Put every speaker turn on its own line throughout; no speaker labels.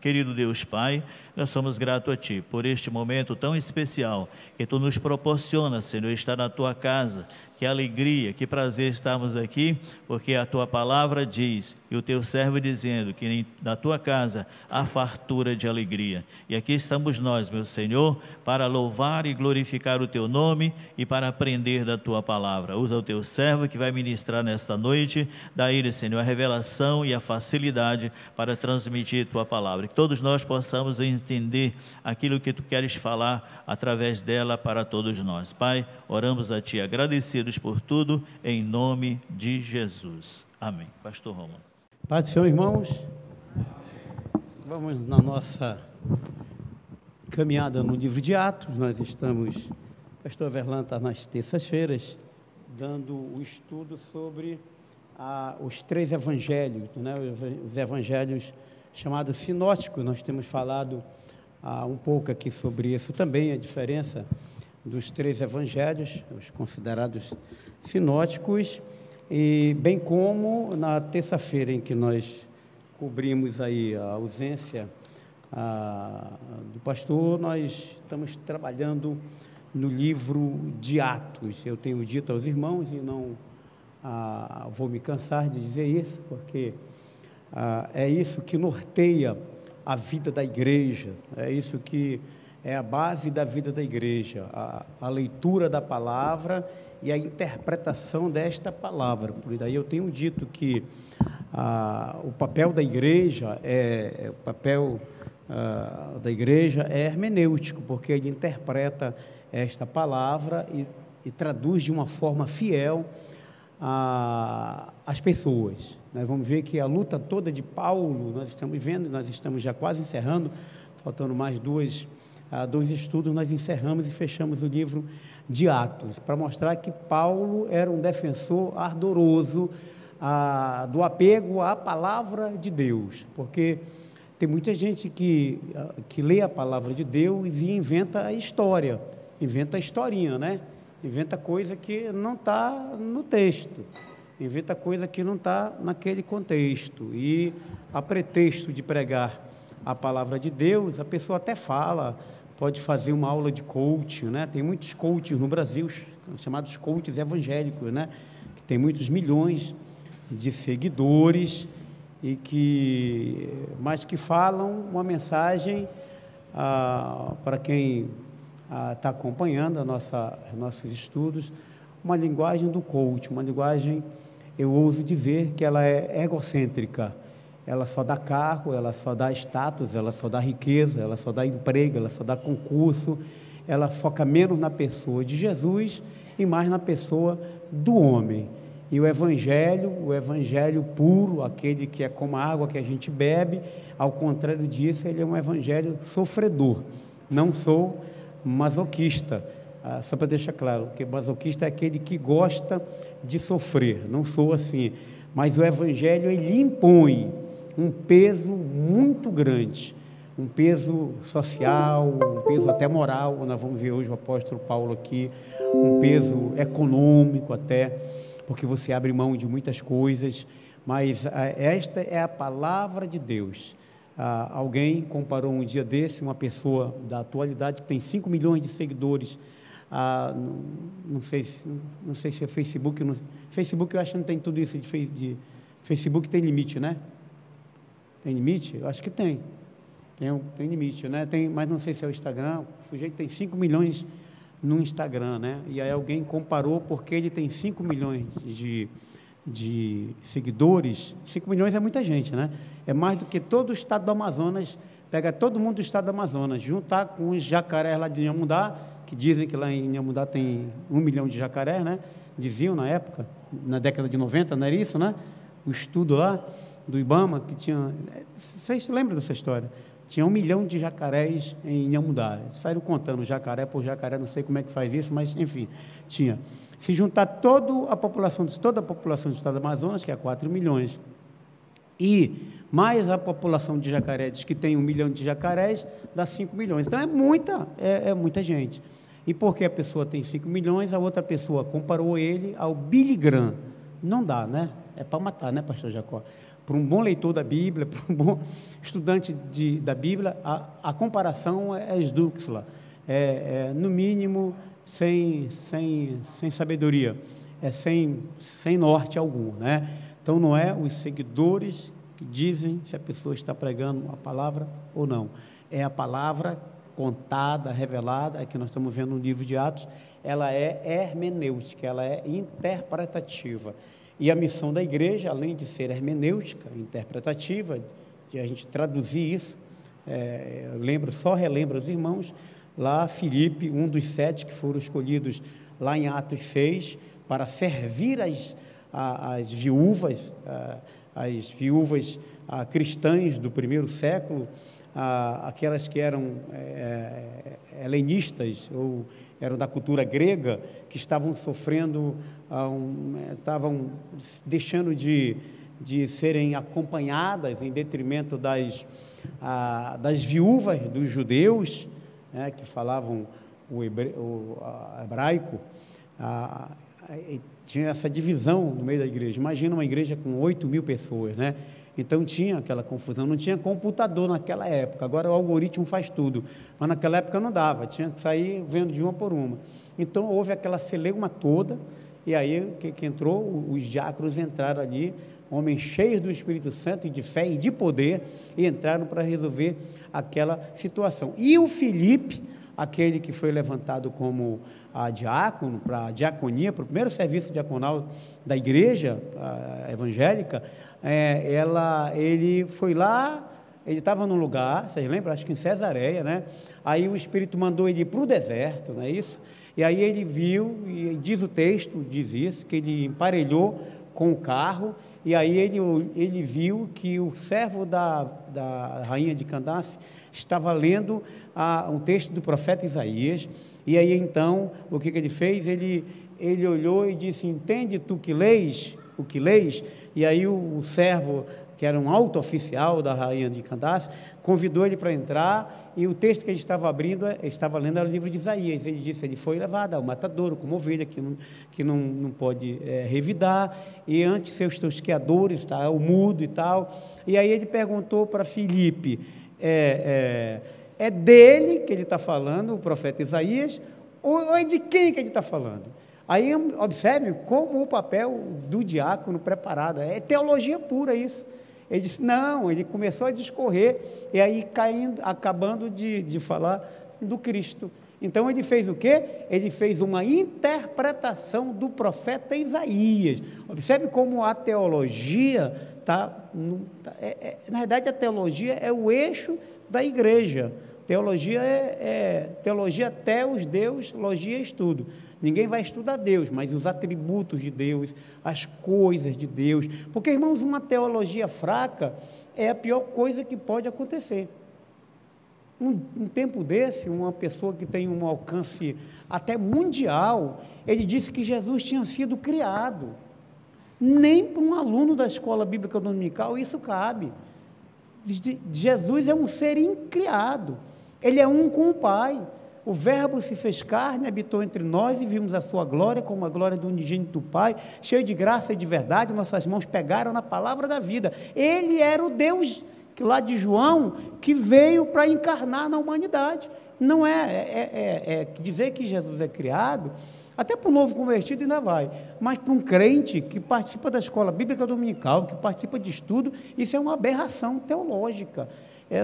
Querido Deus Pai, nós somos gratos a Ti por este momento tão especial que Tu nos proporciona, Senhor, estar na Tua casa. Que alegria, que prazer estarmos aqui, porque a Tua palavra diz, e o Teu servo dizendo, que na Tua casa há fartura de alegria. E aqui estamos nós, meu Senhor, para louvar e glorificar o Teu nome e para aprender da Tua palavra. Usa o Teu servo que vai ministrar nesta noite, dá a ele, Senhor, a revelação e a facilidade para transmitir Tua palavra. Que todos nós possamos entender aquilo que Tu queres falar através dela para todos nós. Pai, oramos a Ti agradecidos por tudo, em nome de Jesus. Amém. Pastor Romulo.
Pai do Senhor, irmãos, vamos na nossa caminhada no livro de Atos. Nós estamos, pastor Verlan está nas terças-feiras, dando o estudo sobre os 3 evangelhos, né? Os evangelhos chamados sinóticos. Nós temos falado um pouco aqui sobre isso também, a diferença dos 3 evangelhos, os considerados sinóticos, e bem como na terça-feira em que nós cobrimos aí a ausência do pastor, nós estamos trabalhando no livro de Atos. Eu tenho dito aos irmãos, e não vou me cansar de dizer isso, porque é isso que norteia a vida da igreja, é isso que é a base da vida da igreja, a leitura da palavra e a interpretação desta palavra. Por daí eu tenho dito que o papel da igreja é hermenêutico, porque ele interpreta esta palavra e traduz de uma forma fiel às pessoas. Nós vamos ver que a luta toda de Paulo, nós estamos vendo, nós estamos já quase encerrando, faltando mais dois estudos, nós encerramos e fechamos o livro de Atos, para mostrar que Paulo era um defensor ardoroso do apego à palavra de Deus, porque tem muita gente que lê a palavra de Deus e inventa a história, inventa a historinha, né? Inventa coisa que não está no texto, inventa coisa que não está naquele contexto, e a pretexto de pregar a palavra de Deus, a pessoa até fala, pode fazer uma aula de coaching, né? Tem muitos coaches no Brasil, chamados coaches evangélicos, né? Que tem muitos milhões de seguidores, mas que falam uma mensagem para quem está acompanhando nossos estudos, uma linguagem do coach, uma linguagem, eu ouso dizer que ela é egocêntrica. Ela só dá carro, ela só dá status, ela só dá riqueza, ela só dá emprego, ela só dá concurso, ela foca menos na pessoa de Jesus e mais na pessoa do homem. E o evangelho puro, aquele que é como a água que a gente bebe, ao contrário disso, ele é um evangelho sofredor. Não sou masoquista, só para deixar claro, que masoquista é aquele que gosta de sofrer, não sou assim, mas o evangelho, ele impõe um peso muito grande, um peso social, um peso até moral. Nós vamos ver hoje o apóstolo Paulo aqui, um peso econômico até, porque você abre mão de muitas coisas, mas esta é a palavra de Deus. Alguém comparou um dia desse, uma pessoa da atualidade que tem 5 milhões de seguidores, não sei se é Facebook, Facebook eu acho que não tem tudo isso de Facebook, tem limite, né? Tem limite? Eu acho que tem limite, né? Mas não sei se é o Instagram. O sujeito tem 5 milhões no Instagram, né? E aí alguém comparou, porque ele tem 5 milhões de seguidores. 5 milhões é muita gente, né? É mais do que todo o estado do Amazonas. Pega todo mundo do estado do Amazonas, juntar com os jacarés lá de Inhamudá, que dizem que lá em Inhamudá tem 1 milhão de jacarés, né? Diziam na época, na década de 90, não era isso, né? O estudo lá do Ibama, que tinha... Vocês lembram dessa história? Tinha 1 milhão de jacarés em Inhamudá. Saíram contando jacaré por jacaré, não sei como é que faz isso, mas, enfim, tinha. Se juntar toda a população do estado do Amazonas, que é 4 milhões, e mais a população de jacarés, que tem 1 milhão de jacarés, dá 5 milhões. Então, é muita gente. E porque a pessoa tem 5 milhões, a outra pessoa comparou ele ao Billy Graham. Não dá, né? É para matar, né, pastor Jacó? para um bom leitor da Bíblia, para um bom estudante da Bíblia, a comparação é esdrúxula, no mínimo sem sabedoria, sem norte algum, né? Então não é os seguidores que dizem se a pessoa está pregando a palavra ou não, é a palavra contada, revelada, que nós estamos vendo no livro de Atos. Ela é hermenêutica, ela é interpretativa, e a missão da igreja, além de ser hermenêutica, interpretativa, de a gente traduzir isso, relembro os irmãos, lá Filipe, um dos 7 que foram escolhidos lá em Atos 6, para servir as viúvas cristãs do primeiro século, aquelas que eram helenistas, ou eram da cultura grega, que estavam sofrendo, estavam deixando de serem acompanhadas em detrimento das viúvas dos judeus, né, que falavam o hebraico. Tinha essa divisão no meio da igreja. Imagina uma igreja com 8.000 pessoas, né? Então tinha aquela confusão, não tinha computador naquela época, agora o algoritmo faz tudo, mas naquela época não dava, tinha que sair vendo de uma por uma. Então houve aquela celeuma toda, e aí que entrou, os diáconos entraram ali, homens cheios do Espírito Santo, e de fé e de poder, e entraram para resolver aquela situação. E o Filipe, aquele que foi levantado como diácono, para a diaconia, para o primeiro serviço diaconal da igreja evangélica, ele foi lá, ele estava num lugar, vocês lembram? Acho que em Cesareia, né? Aí o Espírito mandou ele ir para o deserto, não é isso? E aí ele viu, e diz o texto, diz isso, que ele emparelhou com o carro, e aí ele viu que o servo da rainha de Candace estava lendo um texto do profeta Isaías, e aí então, o que ele fez? Ele olhou e disse: entende tu que lês, o que lês? E aí o servo, que era um alto oficial da rainha de Candace, convidou ele para entrar, e o texto que ele estava lendo era o livro de Isaías. Ele disse: ele foi levado ao matadouro como ovelha, que não pode revidar, e ante seus tosqueadores, o mudo e tal. E aí ele perguntou para Filipe, é dele que ele está falando, o profeta Isaías, ou é de quem que ele está falando? Aí observe como o papel do diácono preparado, é teologia pura isso. Ele disse, não, ele começou a discorrer, e aí acabando de falar do Cristo. Então ele fez o quê? Ele fez uma interpretação do profeta Isaías. Observe como a teologia na verdade a teologia é o eixo da igreja. Teologia teologia até os Deus, logia é estudo. Ninguém vai estudar Deus, mas os atributos de Deus, as coisas de Deus. Porque, irmãos, uma teologia fraca é a pior coisa que pode acontecer. Um tempo desse, uma pessoa que tem um alcance até mundial, ele disse que Jesus tinha sido criado. Nem para um aluno da escola bíblica dominical isso cabe. Jesus é um ser incriado. Ele é um com o Pai. O Verbo se fez carne, habitou entre nós e vimos a sua glória como a glória do unigênito do Pai, cheio de graça e de verdade, nossas mãos pegaram na palavra da vida. Ele era o Deus lá de João, que veio para encarnar na humanidade. Não dizer que Jesus é criado, até para o novo convertido ainda vai, mas para um crente que participa da escola bíblica dominical, que participa de estudo, isso é uma aberração teológica.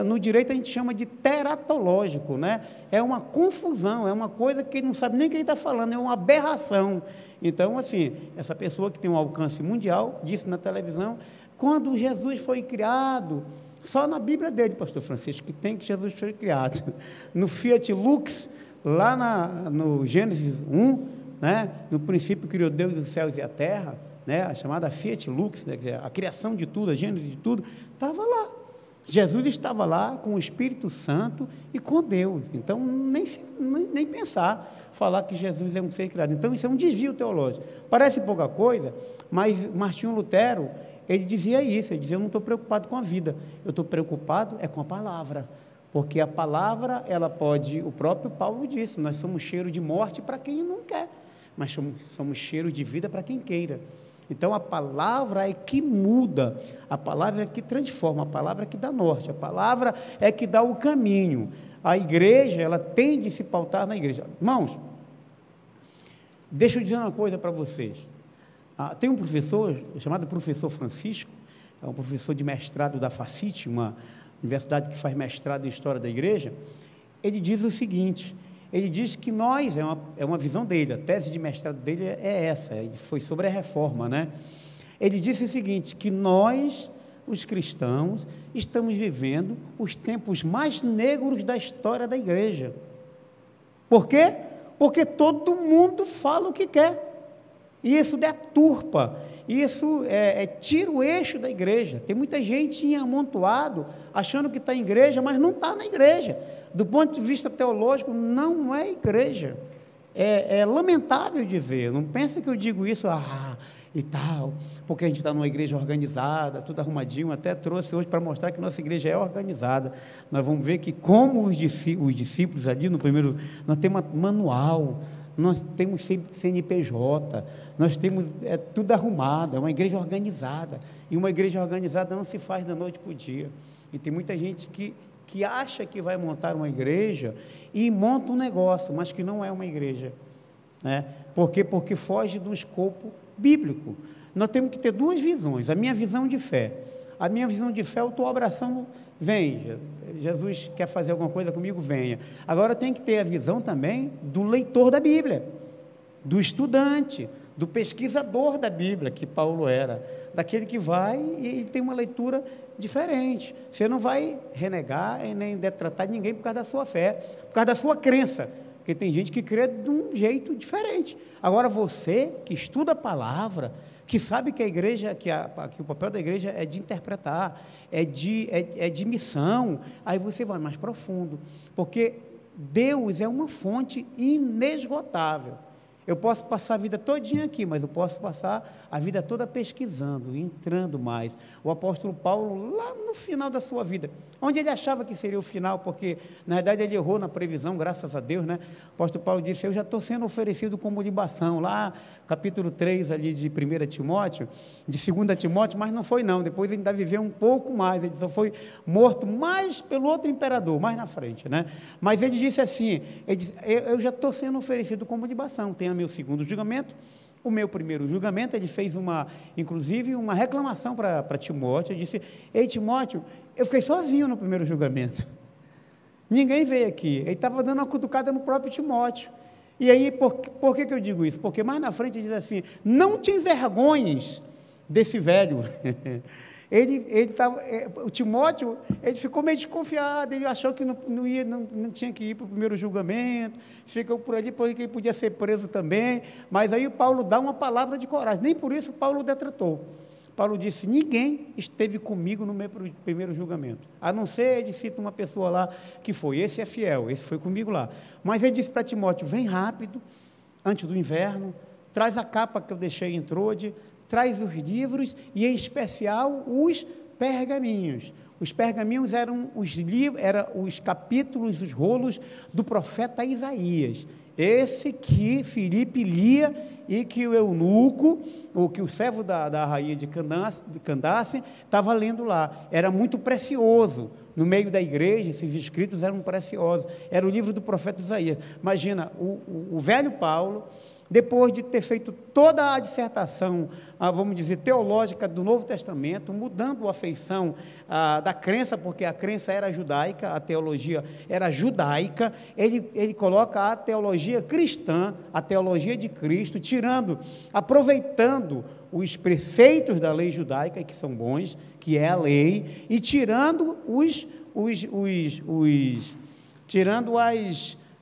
No direito a gente chama de teratológico, né? É uma confusão, é uma coisa que ele não sabe nem o que ele está falando, é uma aberração. Então, assim, essa pessoa que tem um alcance mundial, disse na televisão, quando Jesus foi criado, só na Bíblia dele, pastor Francisco, que tem que Jesus foi criado, no Fiat Lux, lá no Gênesis 1, né? No princípio criou Deus os céus e a terra, né? A chamada Fiat Lux, né? Quer dizer, a criação de tudo, a gênese de tudo, estava lá. Jesus estava lá com o Espírito Santo e com Deus. Então, nem pensar, falar que Jesus é um ser criado. Então, isso é um desvio teológico. Parece pouca coisa, mas Martinho Lutero, ele dizia isso, ele dizia, eu não estou preocupado com a vida, eu estou preocupado com a palavra, porque a palavra, ela pode, o próprio Paulo disse, nós somos cheiro de morte para quem não quer, mas somos cheiro de vida para quem queira. Então, a palavra é que muda, a palavra é que transforma, a palavra é que dá norte, a palavra é que dá o caminho. A igreja, ela tem de se pautar na igreja. Irmãos, deixa eu dizer uma coisa para vocês. Tem um professor chamado professor Francisco, é um professor de mestrado da Facite, uma universidade que faz mestrado em História da Igreja. Ele diz o seguinte, ele diz que nós, é uma visão dele, a tese de mestrado dele é essa, foi sobre a reforma, né? Ele disse o seguinte, que nós, os cristãos, estamos vivendo os tempos mais negros da história da igreja. Por quê? Porque todo mundo fala o que quer, e isso deturpa, isso tira o eixo da igreja. Tem muita gente amontoado, achando que está em igreja, mas não está na igreja. Do ponto de vista teológico, não é igreja. É lamentável dizer, não pensa que eu digo isso, e tal, porque a gente está numa igreja organizada, tudo arrumadinho. Até trouxe hoje para mostrar que nossa igreja é organizada. Nós vamos ver que, como os discípulos ali no primeiro, nós temos manual, nós temos CNPJ, nós temos tudo arrumado, é uma igreja organizada, e uma igreja organizada não se faz da noite para o dia. E tem muita gente que acha que vai montar uma igreja e monta um negócio, mas que não é uma igreja, né? Por quê? Porque foge do escopo bíblico. Nós temos que ter duas visões. A minha visão de fé, eu estou abraçando, vem, Jesus quer fazer alguma coisa comigo, venha. Agora tem que ter a visão também do leitor da Bíblia, do estudante, do pesquisador da Bíblia, que Paulo era, daquele que vai e tem uma leitura diferente. Você não vai renegar e nem detratar ninguém por causa da sua fé, por causa da sua crença, porque tem gente que crê de um jeito diferente. Agora você que estuda a palavra, que sabe que a igreja, que o papel da igreja é de interpretar, é de missão, aí você vai mais profundo, porque Deus é uma fonte inesgotável. Eu posso passar a vida todinha aqui, mas eu posso passar a vida toda pesquisando, entrando mais. O apóstolo Paulo, lá no final da sua vida, onde ele achava que seria o final, porque na verdade ele errou na previsão, graças a Deus, né? O apóstolo Paulo disse, eu já estou sendo oferecido como libação, lá capítulo 3 ali de 1 Timóteo, de 2 Timóteo, mas não foi não, depois ele ainda viveu um pouco mais, ele só foi morto mais pelo outro imperador, mais na frente, né? Mas ele disse assim, eu já estou sendo oferecido como libação, tem a meu segundo julgamento, o meu primeiro julgamento. Ele fez inclusive uma reclamação para Timóteo. Ele disse, ei Timóteo, eu fiquei sozinho no primeiro julgamento, ninguém veio aqui. Ele estava dando uma cutucada no próprio Timóteo. E aí, por que eu digo isso? Porque mais na frente ele diz assim, não te envergonhes desse velho. O Timóteo, ele ficou meio desconfiado, ele achou que não tinha que ir para o primeiro julgamento, ficou por ali, porque ele podia ser preso também, mas aí o Paulo dá uma palavra de coragem, nem por isso Paulo detratou. Paulo disse, ninguém esteve comigo no meu primeiro julgamento, a não ser, ele cita uma pessoa lá que foi, esse é fiel, esse foi comigo lá, mas ele disse para Timóteo, vem rápido, antes do inverno, traz a capa que eu deixei em Trode, traz os livros, e em especial os pergaminhos. Os pergaminhos eram os capítulos, os rolos do profeta Isaías, esse que Filipe lia e que o eunuco, ou que o servo da rainha de Candace estava lendo lá. Era muito precioso, no meio da igreja, esses escritos eram preciosos, era o livro do profeta Isaías. Imagina, o velho Paulo, depois de ter feito toda a dissertação, vamos dizer, teológica do Novo Testamento, mudando a feição da crença, porque a crença era judaica, a teologia era judaica, ele coloca a teologia cristã, a teologia de Cristo, aproveitando os preceitos da lei judaica, que são bons, que é a lei, e tirando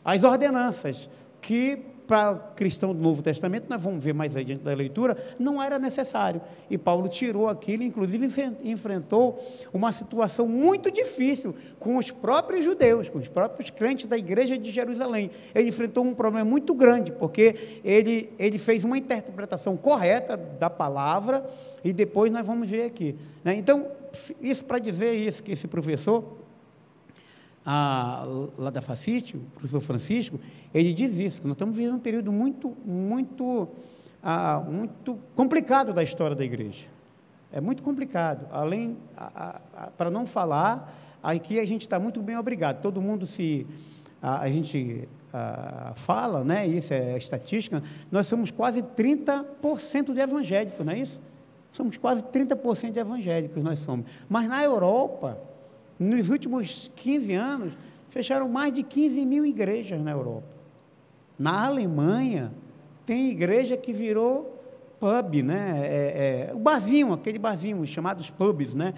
as ordenanças, que para cristão do Novo Testamento, nós vamos ver mais adiante da leitura, não era necessário, e Paulo tirou aquilo, inclusive enfrentou uma situação muito difícil com os próprios judeus, com os próprios crentes da igreja de Jerusalém. Ele enfrentou um problema muito grande, porque ele fez uma interpretação correta da palavra, e depois nós vamos ver aqui, né? Então, isso para dizer isso, que esse professor lá da Facite, o professor Francisco, ele diz isso, que nós estamos vivendo um período muito, muito muito complicado da história da igreja. É muito complicado. Para não falar, aqui a gente está muito bem obrigado. Todo mundo a gente fala, né? Isso é estatística. Nós somos quase 30% de evangélicos, não é isso? Somos quase 30% de evangélicos, nós somos. Mas na Europa, nos últimos 15 anos, fecharam mais de 15 mil igrejas na Europa. Na Alemanha, tem igreja que virou pub, né? O barzinho, aquele barzinho, chamados pubs, né?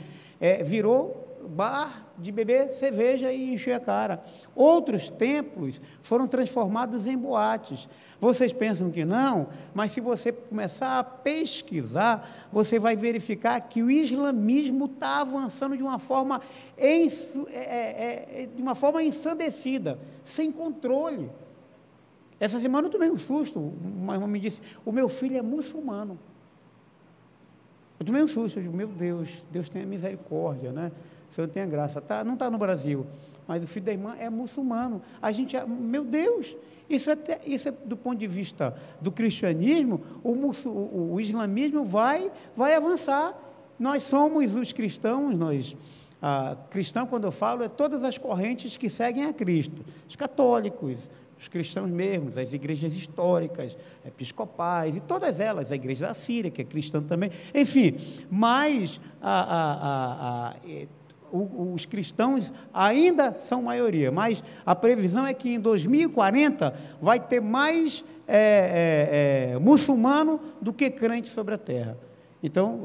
Virou bar de beber cerveja e encher a cara. Outros templos foram transformados em boates. Vocês pensam que não, mas se você começar a pesquisar, você vai verificar que o islamismo está avançando de uma forma ensandecida, sem controle. Essa semana eu tomei um susto, uma irmã me disse, o meu filho é muçulmano. Eu tomei um susto, eu digo, meu Deus, Deus tenha misericórdia, né? O Senhor tenha graça. Não está no Brasil, mas o filho da irmã é muçulmano. Meu Deus, isso é do ponto de vista do cristianismo, o islamismo vai avançar. Nós somos os cristãos, cristão, quando eu falo, é todas as correntes que seguem a Cristo, os católicos, os cristãos mesmos, as igrejas históricas, episcopais, e todas elas, a igreja da Síria, que é cristã também, enfim, mas os cristãos ainda são maioria, mas a previsão é que em 2040 vai ter mais muçulmano do que crente sobre a terra. Então,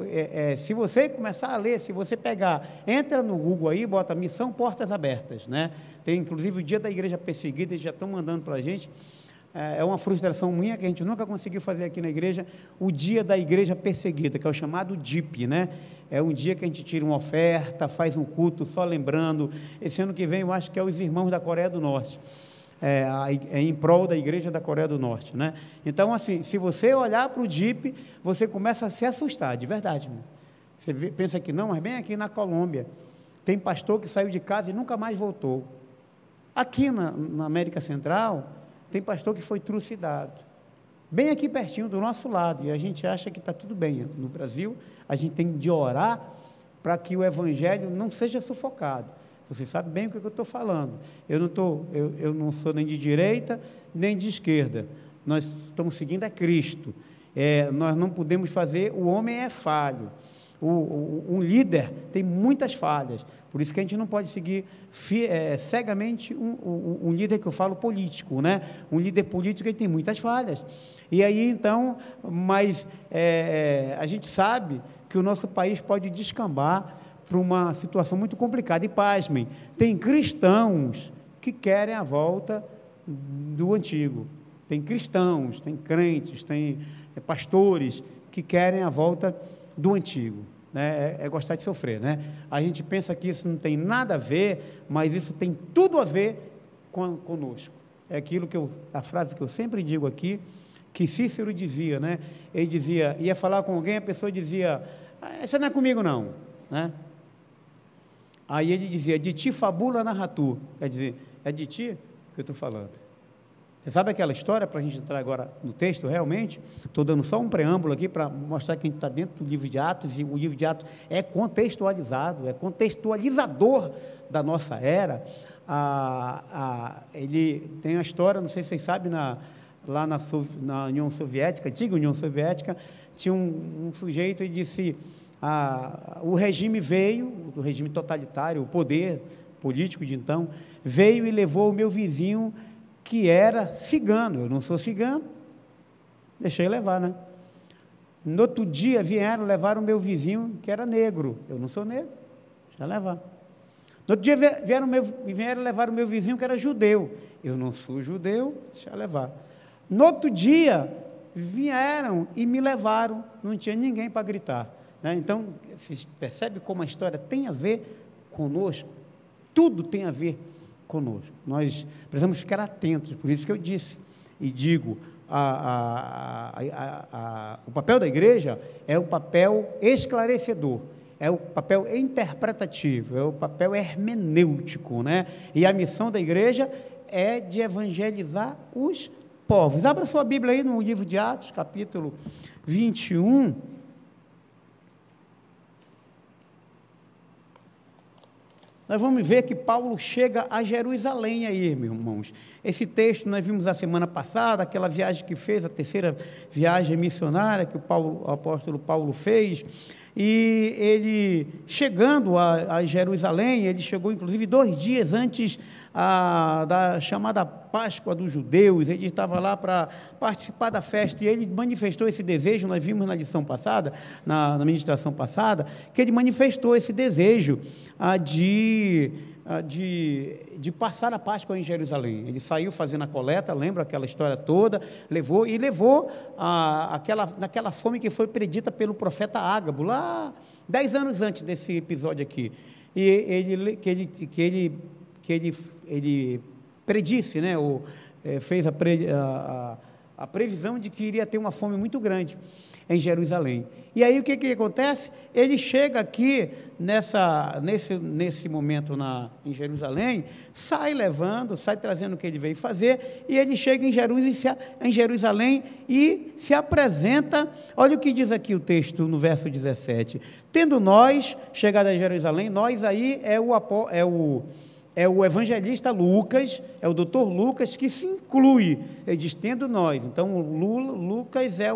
se você começar a ler, se você entra no Google aí, bota Missão Portas Abertas, né? Tem inclusive o Dia da Igreja Perseguida, eles já estão mandando para a gente. É uma frustração minha que a gente nunca conseguiu fazer aqui na igreja, o Dia da Igreja Perseguida, que é o chamado DIP, né? É um dia que a gente tira uma oferta, faz um culto só lembrando. Esse ano que vem eu acho que é os irmãos da Coreia do Norte, em prol da igreja da Coreia do Norte, né? Então, assim, se você olhar para o DIP, você começa a se assustar, de verdade, irmão. Você pensa que não, mas bem aqui na Colômbia, tem pastor que saiu de casa e nunca mais voltou. Aqui na América Central, tem pastor que foi trucidado, bem aqui pertinho do nosso lado, e a gente acha que está tudo bem. No Brasil, a gente tem de orar para que o evangelho não seja sufocado. Você sabe bem o que eu estou falando. Eu não sou nem de direita, nem de esquerda. Nós estamos seguindo a Cristo. Nós não podemos fazer, o homem é falho. Um líder tem muitas falhas, por isso que a gente não pode seguir cegamente um líder que eu falo político, né? Um líder político ele tem muitas falhas, e aí então, mas a gente sabe que o nosso país pode descambar para uma situação muito complicada, e pasmem, tem cristãos que querem a volta do antigo, tem cristãos, tem crentes, tem pastores que querem a volta do antigo, né? É gostar de sofrer, né? A gente pensa que isso não tem nada a ver, mas isso tem tudo a ver conosco. É aquilo a frase que eu sempre digo aqui, que Cícero dizia, né? Ele dizia, ia falar com alguém, a pessoa dizia, essa não é comigo não, né? Aí ele dizia, de ti fabula narratu, quer dizer, é de ti que eu estou falando. Você sabe aquela história, para a gente entrar agora no texto, realmente, estou dando só um preâmbulo aqui, para mostrar que a gente está dentro do livro de Atos, e o livro de Atos é contextualizado, é contextualizador da nossa era. Ele tem uma história, não sei se vocês sabem, lá na União Soviética, antiga União Soviética, tinha um sujeito e disse, o regime veio, o regime totalitário, o poder político de então, veio e levou o meu vizinho, que era cigano. Eu não sou cigano, deixei levar, né? No outro dia vieram levar o meu vizinho, que era negro. Eu não sou negro, deixa levar. No outro dia vieram levar o meu vizinho, que era judeu. Eu não sou judeu, deixa levar. No outro dia vieram e me levaram, não tinha ninguém para gritar, né? Então, vocês percebem como a história tem a ver conosco? Tudo tem a ver conosco. Nós precisamos ficar atentos, por isso que eu disse e digo, o papel da igreja é um papel esclarecedor, é o papel interpretativo, é o papel hermenêutico, né? E a missão da igreja é de evangelizar os povos. Abra sua Bíblia aí no livro de Atos, capítulo 21. Nós vamos ver que Paulo chega a Jerusalém aí, meus irmãos. Esse texto nós vimos a semana passada, aquela viagem que fez, a terceira viagem missionária que o apóstolo Paulo fez. E ele, chegando a Jerusalém, ele chegou inclusive 2 dias antes da chamada Páscoa dos judeus. Ele estava lá para participar da festa, e ele manifestou esse desejo. Nós vimos na lição passada, na ministração passada, que ele manifestou esse desejo de passar a Páscoa em Jerusalém. Ele saiu fazendo a coleta, lembra aquela história toda, levou naquela fome que foi predita pelo profeta Ágabo, lá 10 anos antes desse episódio aqui. E ele predisse, né, fez a previsão de que iria ter uma fome muito grande em Jerusalém. E aí o que acontece? Ele chega aqui nesse momento em Jerusalém, sai trazendo o que ele veio fazer, e ele chega em Jerusalém e se apresenta. Olha o que diz aqui o texto no verso 17: tendo nós chegado a Jerusalém, nós aí é o evangelista Lucas, é o doutor Lucas que se inclui, ele diz, tendo nós. Então, Lucas é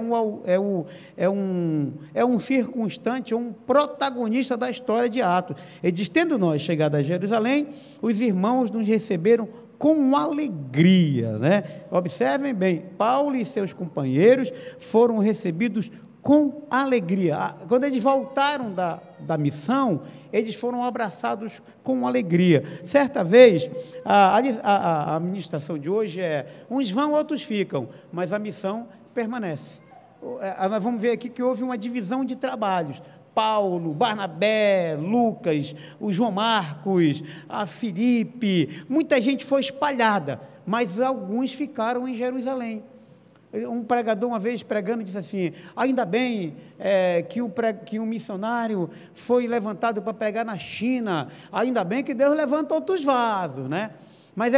um circunstante, um protagonista da história de Atos. Ele diz, tendo nós chegado a Jerusalém, os irmãos nos receberam com alegria, né? Observem bem, Paulo e seus companheiros foram recebidos com alegria. Quando eles voltaram da missão, eles foram abraçados com alegria. Certa vez, a ministração de hoje uns vão, outros ficam, mas a missão permanece. Nós vamos ver aqui que houve uma divisão de trabalhos. Paulo, Barnabé, Lucas, o João Marcos, a Filipe, muita gente foi espalhada, mas alguns ficaram em Jerusalém. Um pregador, uma vez pregando, disse assim, ainda bem que um missionário foi levantado para pregar na China, ainda bem que Deus levanta outros vasos, né? Mas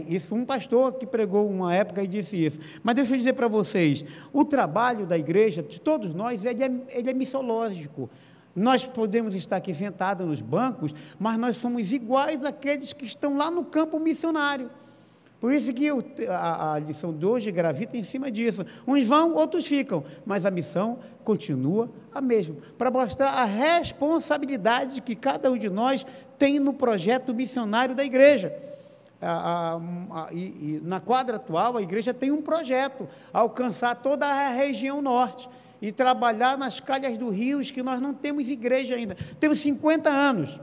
isso, um pastor que pregou uma época e disse isso. Mas deixa eu dizer para vocês, o trabalho da igreja, de todos nós, ele é missiológico. Nós podemos estar aqui sentados nos bancos, mas nós somos iguais àqueles que estão lá no campo missionário. Por isso que a lição de hoje gravita em cima disso. Uns vão, outros ficam, mas a missão continua a mesma, para mostrar a responsabilidade que cada um de nós tem no projeto missionário da igreja. E na quadra atual, a igreja tem um projeto, alcançar toda a região norte e trabalhar nas calhas do rio, que nós não temos igreja ainda. Temos 50 anos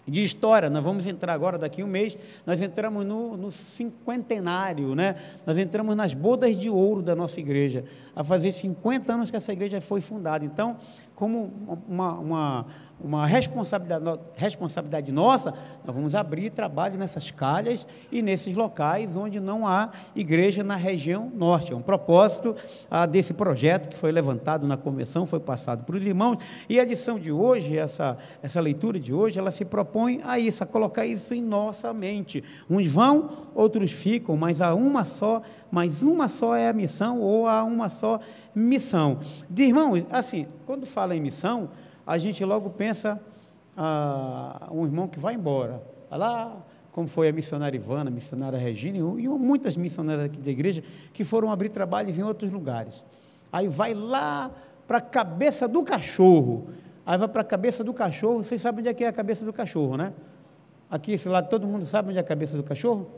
de história. Nós vamos entrar agora, daqui a um mês, nós entramos no cinquentenário, né? Nós entramos nas bodas de ouro da nossa igreja, a fazer 50 anos que essa igreja foi fundada. Então, como uma responsabilidade nossa, nós vamos abrir trabalho nessas calhas e nesses locais onde não há igreja na região norte. É um propósito desse projeto que foi levantado na convenção, foi passado para os irmãos, e a lição de hoje, essa leitura de hoje, ela se propõe a isso, a colocar isso em nossa mente. Uns vão, outros ficam, mas uma só é a missão, ou há uma só missão. De irmãos, assim, quando fala em missão, a gente logo pensa um irmão que vai embora, lá, como foi a missionária Ivana, a missionária Regina, e muitas missionárias aqui da igreja, que foram abrir trabalhos em outros lugares. Aí vai lá para a Cabeça do Cachorro, vocês sabem onde é que é a Cabeça do Cachorro, né? Aqui, esse lado, todo mundo sabe onde é a Cabeça do Cachorro?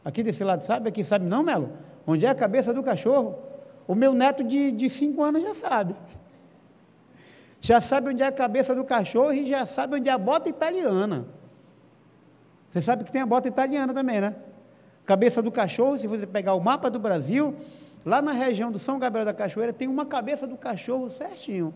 Aqui desse lado sabe? Aqui sabe não, Melo? Onde é a Cabeça do Cachorro? O meu neto de 5 anos já sabe. Já sabe onde é a cabeça do cachorro e já sabe onde é a bota italiana. Você sabe que tem a bota italiana também, né? Cabeça do cachorro, se você pegar o mapa do Brasil, lá na região do São Gabriel da Cachoeira, tem uma cabeça do cachorro certinho.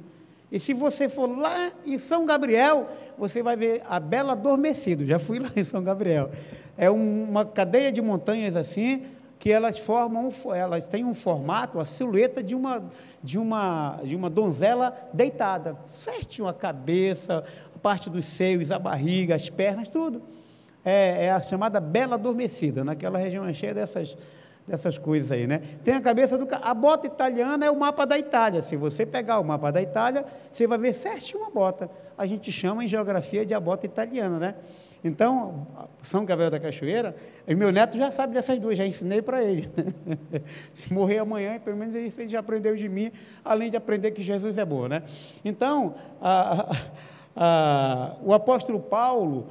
E se você for lá em São Gabriel, você vai ver a Bela Adormecida. Já fui lá em São Gabriel. É uma cadeia de montanhas assim, que elas têm um formato, a silhueta de uma donzela deitada, certinho, a cabeça, a parte dos seios, a barriga, as pernas, tudo. É a chamada Bela Adormecida. Naquela região é cheia dessas coisas aí, né? Tem a cabeça a bota italiana é o mapa da Itália. Se você pegar o mapa da Itália, você vai ver certinho uma bota. A gente chama em geografia de a bota italiana, né? Então, São Gabriel da Cachoeira, e meu neto já sabe dessas duas, já ensinei para ele. Se morrer amanhã, pelo menos ele já aprendeu de mim, além de aprender que Jesus é bom, né? Então, o apóstolo Paulo,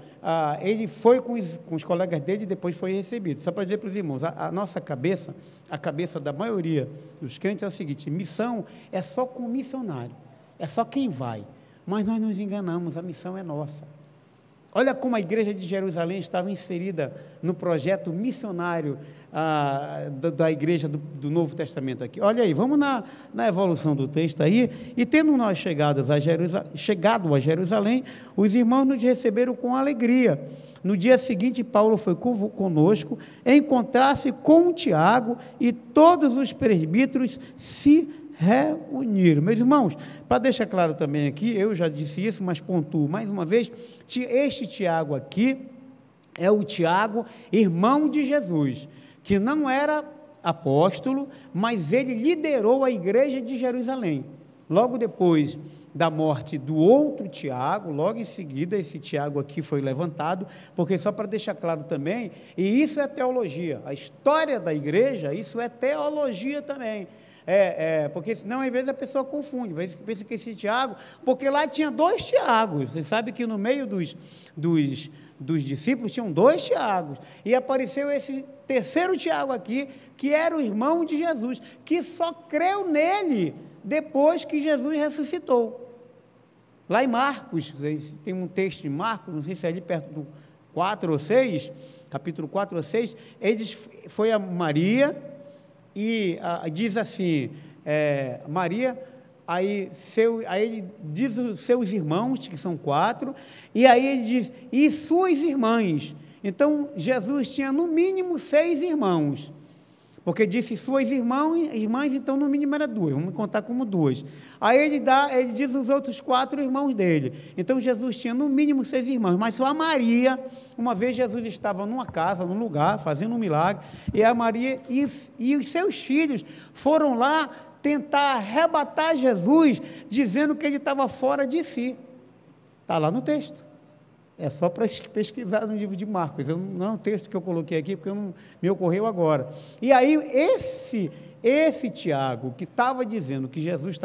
ele foi com os colegas dele e depois foi recebido. Só para dizer para os irmãos, a nossa cabeça, a cabeça da maioria dos crentes é o seguinte: missão é só com o missionário, é só quem vai, mas nós nos enganamos, a missão é nossa. Olha como a igreja de Jerusalém estava inserida no projeto missionário da igreja do Novo Testamento aqui. Olha aí, vamos na evolução do texto aí. E tendo nós chegado a Jerusalém, os irmãos nos receberam com alegria. No dia seguinte, Paulo foi conosco, encontrar-se com Tiago, e todos os presbíteros se reuniram. Meus irmãos, para deixar claro também aqui, eu já disse isso, mas pontuo mais uma vez, este Tiago aqui é o Tiago, irmão de Jesus, que não era apóstolo, mas ele liderou a igreja de Jerusalém. Logo depois da morte do outro Tiago, logo em seguida, esse Tiago aqui foi levantado, porque só para deixar claro também, e isso é teologia, a história da igreja, isso é teologia também. Porque senão às vezes a pessoa confunde, pensa que esse Tiago, porque lá tinha 2 Tiagos, você sabe que no meio dos discípulos tinham 2 Tiagos, e apareceu esse terceiro Tiago aqui, que era o irmão de Jesus, que só creu nele depois que Jesus ressuscitou. Lá em Marcos, tem um texto de Marcos, não sei se é ali perto do 4 ou 6, capítulo 4 ou 6, foi a Maria, e diz assim, Maria, aí ele diz os seus irmãos, que são 4, e aí ele diz, e suas irmãs. Então, Jesus tinha no mínimo 6 irmãos, porque disse suas irmãs, então no mínimo era 2, vamos contar como 2. Aí ele diz os outros 4 irmãos dele. Então Jesus tinha no mínimo 6 irmãos, mas só a Maria, uma vez Jesus estava numa casa, num lugar, fazendo um milagre, e a Maria e os seus filhos foram lá tentar arrebatar Jesus, dizendo que ele estava fora de si. Está lá no texto. É só para pesquisar no livro de Marcos, não é um texto que eu coloquei aqui, porque não me ocorreu agora. E aí, esse Tiago, que estava dizendo que Jesus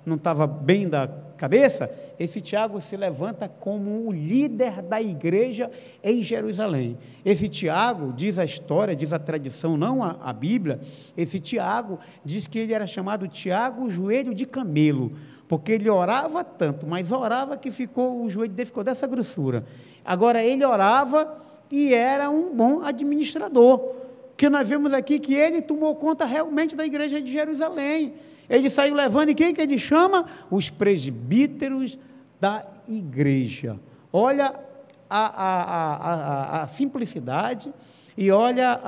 não estava bem da cabeça, esse Tiago se levanta como o líder da igreja em Jerusalém. Esse Tiago, diz a história, diz a tradição, não a Bíblia, esse Tiago diz que ele era chamado Tiago Joelho de Camelo, porque ele orava tanto, mas orava que o joelho dele ficou dessa grossura. Agora, ele orava e era um bom administrador, que nós vemos aqui que ele tomou conta realmente da igreja de Jerusalém. Ele saiu levando, e quem que ele chama? Os presbíteros da igreja. Olha a simplicidade e olha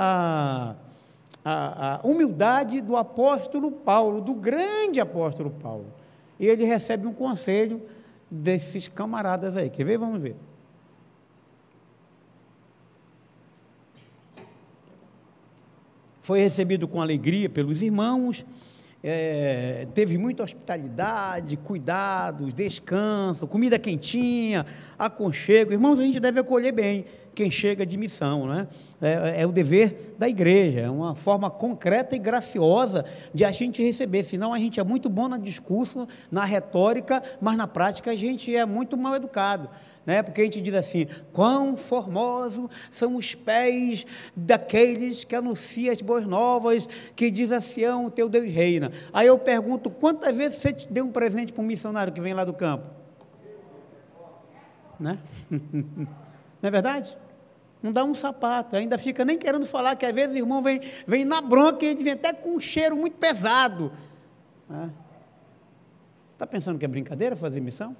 a humildade do apóstolo Paulo, do grande apóstolo Paulo. E ele recebe um conselho desses camaradas aí. Quer ver? Vamos ver. Foi recebido com alegria pelos irmãos, teve muita hospitalidade, cuidados, descanso, comida quentinha, aconchego. Irmãos, a gente deve acolher bem quem chega de missão, né? É o dever da igreja, é uma forma concreta e graciosa de a gente receber, senão a gente é muito bom no discurso, na retórica, mas na prática a gente é muito mal educado, né? Porque a gente diz assim, quão formosos são os pés daqueles que anunciam as boas novas, que diz a Sião, o teu Deus reina. Aí eu pergunto, quantas vezes você te deu um presente para um missionário que vem lá do campo? Né? Não é verdade? Não dá um sapato, ainda fica nem querendo falar, que às vezes o irmão vem na bronca e ele vem até com um cheiro muito pesado. Está pensando que é brincadeira fazer missão?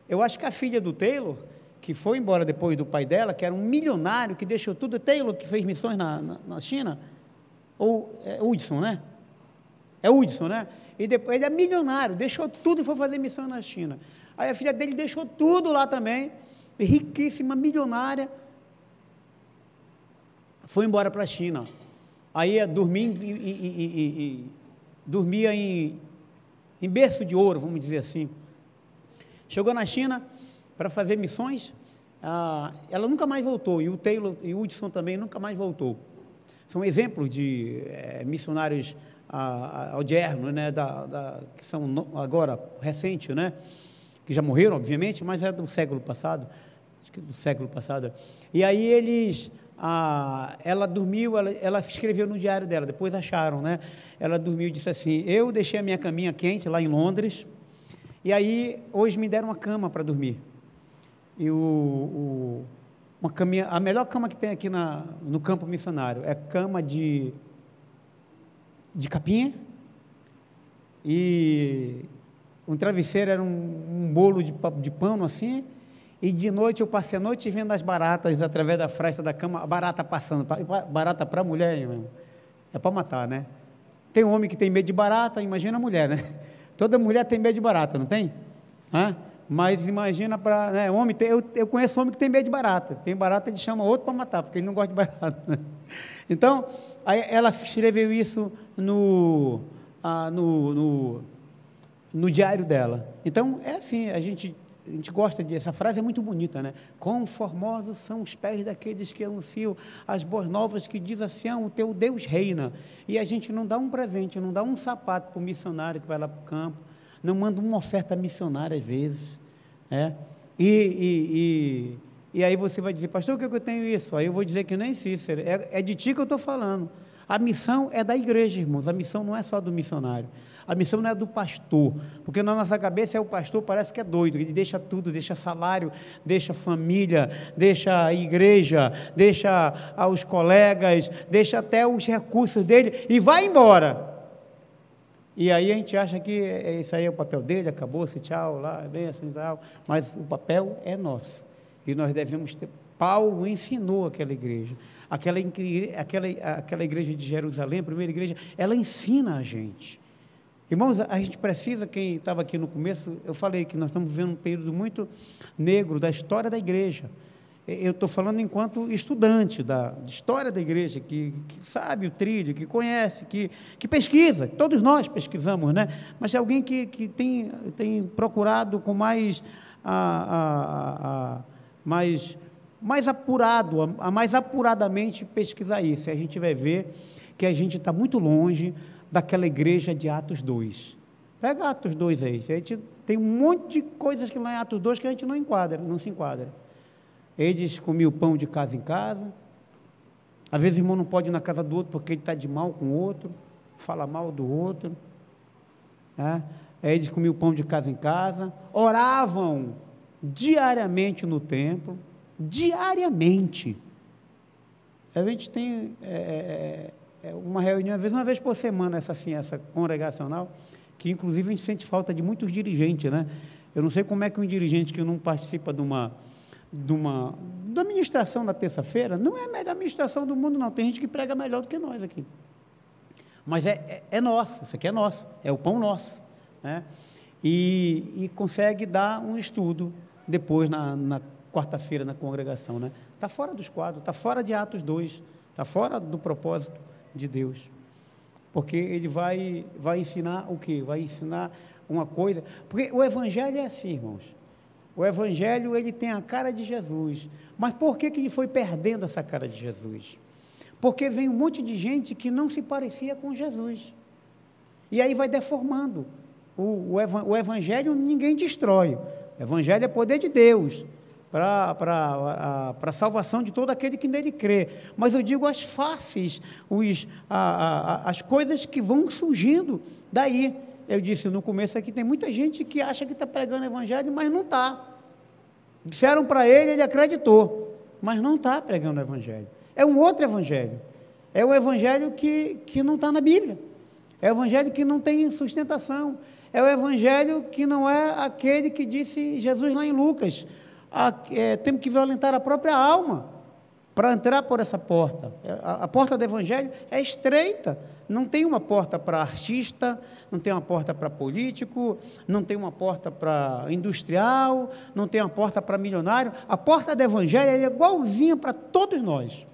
Eu acho que a filha do Taylor, que foi embora depois do pai dela, que era um milionário, que deixou tudo, Taylor que fez missões na China, ou Hudson, né? É Hudson, né? E depois ele é milionário, deixou tudo e foi fazer missão na China. Aí a filha dele deixou tudo lá também, riquíssima, milionária, foi embora para a China. Aí dormia em berço de ouro, vamos dizer assim. Chegou na China para fazer missões, ela nunca mais voltou, e o Taylor e o Hudson também nunca mais voltou. São exemplos de missionários odiernos, né, que são agora recentes, né, que já morreram, obviamente, mas é do século passado, acho que do século passado. E aí ela dormiu, ela escreveu no diário dela, depois acharam, né, ela dormiu e disse assim: eu deixei a minha caminha quente lá em Londres, e aí hoje me deram uma cama para dormir. E uma caminha, a melhor cama que tem aqui no campo missionário é cama de capinha, e um travesseiro era um bolo de pano assim, e de noite eu passei a noite vendo as baratas através da fresta da cama, a barata passando. Barata para mulher, irmão, é para matar, né? Tem um homem que tem medo de barata, imagina a mulher, né? Toda mulher tem medo de barata, não tem? Mas imagina para, né, homem, eu conheço homem que tem medo de barata. Tem barata, ele chama outro para matar, porque ele não gosta de barata, né? Então, aí ela escreveu isso no diário dela. Então, é assim, a gente gosta essa frase é muito bonita, né? Quão formosos são os pés daqueles que anunciam as boas novas, que diz assim: o teu Deus reina. E a gente não dá um presente, não dá um sapato para o missionário que vai lá para o campo, não manda uma oferta missionária às vezes, né? E aí você vai dizer: pastor, o que eu tenho isso? Aí eu vou dizer que nem Cícero, é de ti que eu estou falando. A missão é da igreja, irmãos, a missão não é só do missionário, a missão não é do pastor, porque na nossa cabeça o pastor parece que é doido, ele deixa tudo, deixa salário, deixa família, deixa a igreja, deixa os colegas, deixa até os recursos dele e vai embora. E aí a gente acha que isso aí é o papel dele, acabou-se, tchau, lá, bem assim e tal, mas o papel é nosso, e nós devemos ter. Paulo ensinou aquela igreja, aquela igreja de Jerusalém, a primeira igreja, ela ensina a gente. Irmãos, a gente precisa, quem estava aqui no começo, eu falei que nós estamos vivendo um período muito negro da história da igreja. Eu estou falando enquanto estudante da história da igreja, que sabe o trilho, que conhece, que pesquisa, todos nós pesquisamos, né? Mas é alguém que tem procurado com mais apuradamente pesquisar isso. A gente vai ver que a gente está muito longe daquela igreja de Atos 2. Pega Atos 2 aí, a gente tem um monte de coisas que lá em Atos 2 que a gente não se enquadra. Eles comiam o pão de casa em casa, às vezes o irmão não pode ir na casa do outro porque ele está de mal com o outro, fala mal do outro, né? Eles comiam o pão de casa em casa, oravam diariamente no templo, diariamente. A gente tem uma reunião, às vezes uma vez por semana, essa congregacional, que inclusive a gente sente falta de muitos dirigentes, né? Eu não sei como é que um dirigente que não participa da administração da terça-feira, não é a melhor administração do mundo, não. Tem gente que prega melhor do que nós aqui. Mas é nosso, isso aqui é nosso, é o pão nosso, né? E consegue dar um estudo depois na quarta-feira na congregação, né? Está fora dos quadros, está fora de Atos 2, está fora do propósito de Deus, porque ele vai ensinar o quê? Vai ensinar uma coisa, porque o evangelho é assim, irmãos, o evangelho ele tem a cara de Jesus, mas por que ele foi perdendo essa cara de Jesus? Porque vem um monte de gente que não se parecia com Jesus, e aí vai deformando. O evangelho ninguém destrói, o evangelho é poder de Deus, para a salvação de todo aquele que nele crê, mas eu digo as faces, as coisas que vão surgindo daí. Eu disse no começo aqui, tem muita gente que acha que está pregando o evangelho, mas não está. Disseram para ele acreditou, mas não está pregando o evangelho. É um outro evangelho, é o evangelho que não está na Bíblia, é o evangelho que não tem sustentação, é o evangelho que não é aquele que disse Jesus lá em Lucas, temos que violentar a própria alma para entrar por essa porta. A porta do evangelho é estreita, não tem uma porta para artista, não tem uma porta para político, não tem uma porta para industrial, não tem uma porta para milionário. A porta do evangelho é igualzinha para todos nós.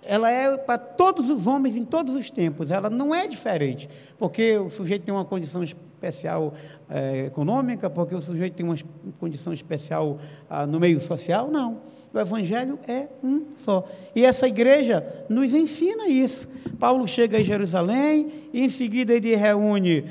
ela é para todos os homens em todos os tempos, ela não é diferente, porque o sujeito tem uma condição especial econômica, porque o sujeito tem uma condição especial no meio social, não. O Evangelho é um só. E essa igreja nos ensina isso. Paulo chega em Jerusalém e em seguida ele reúne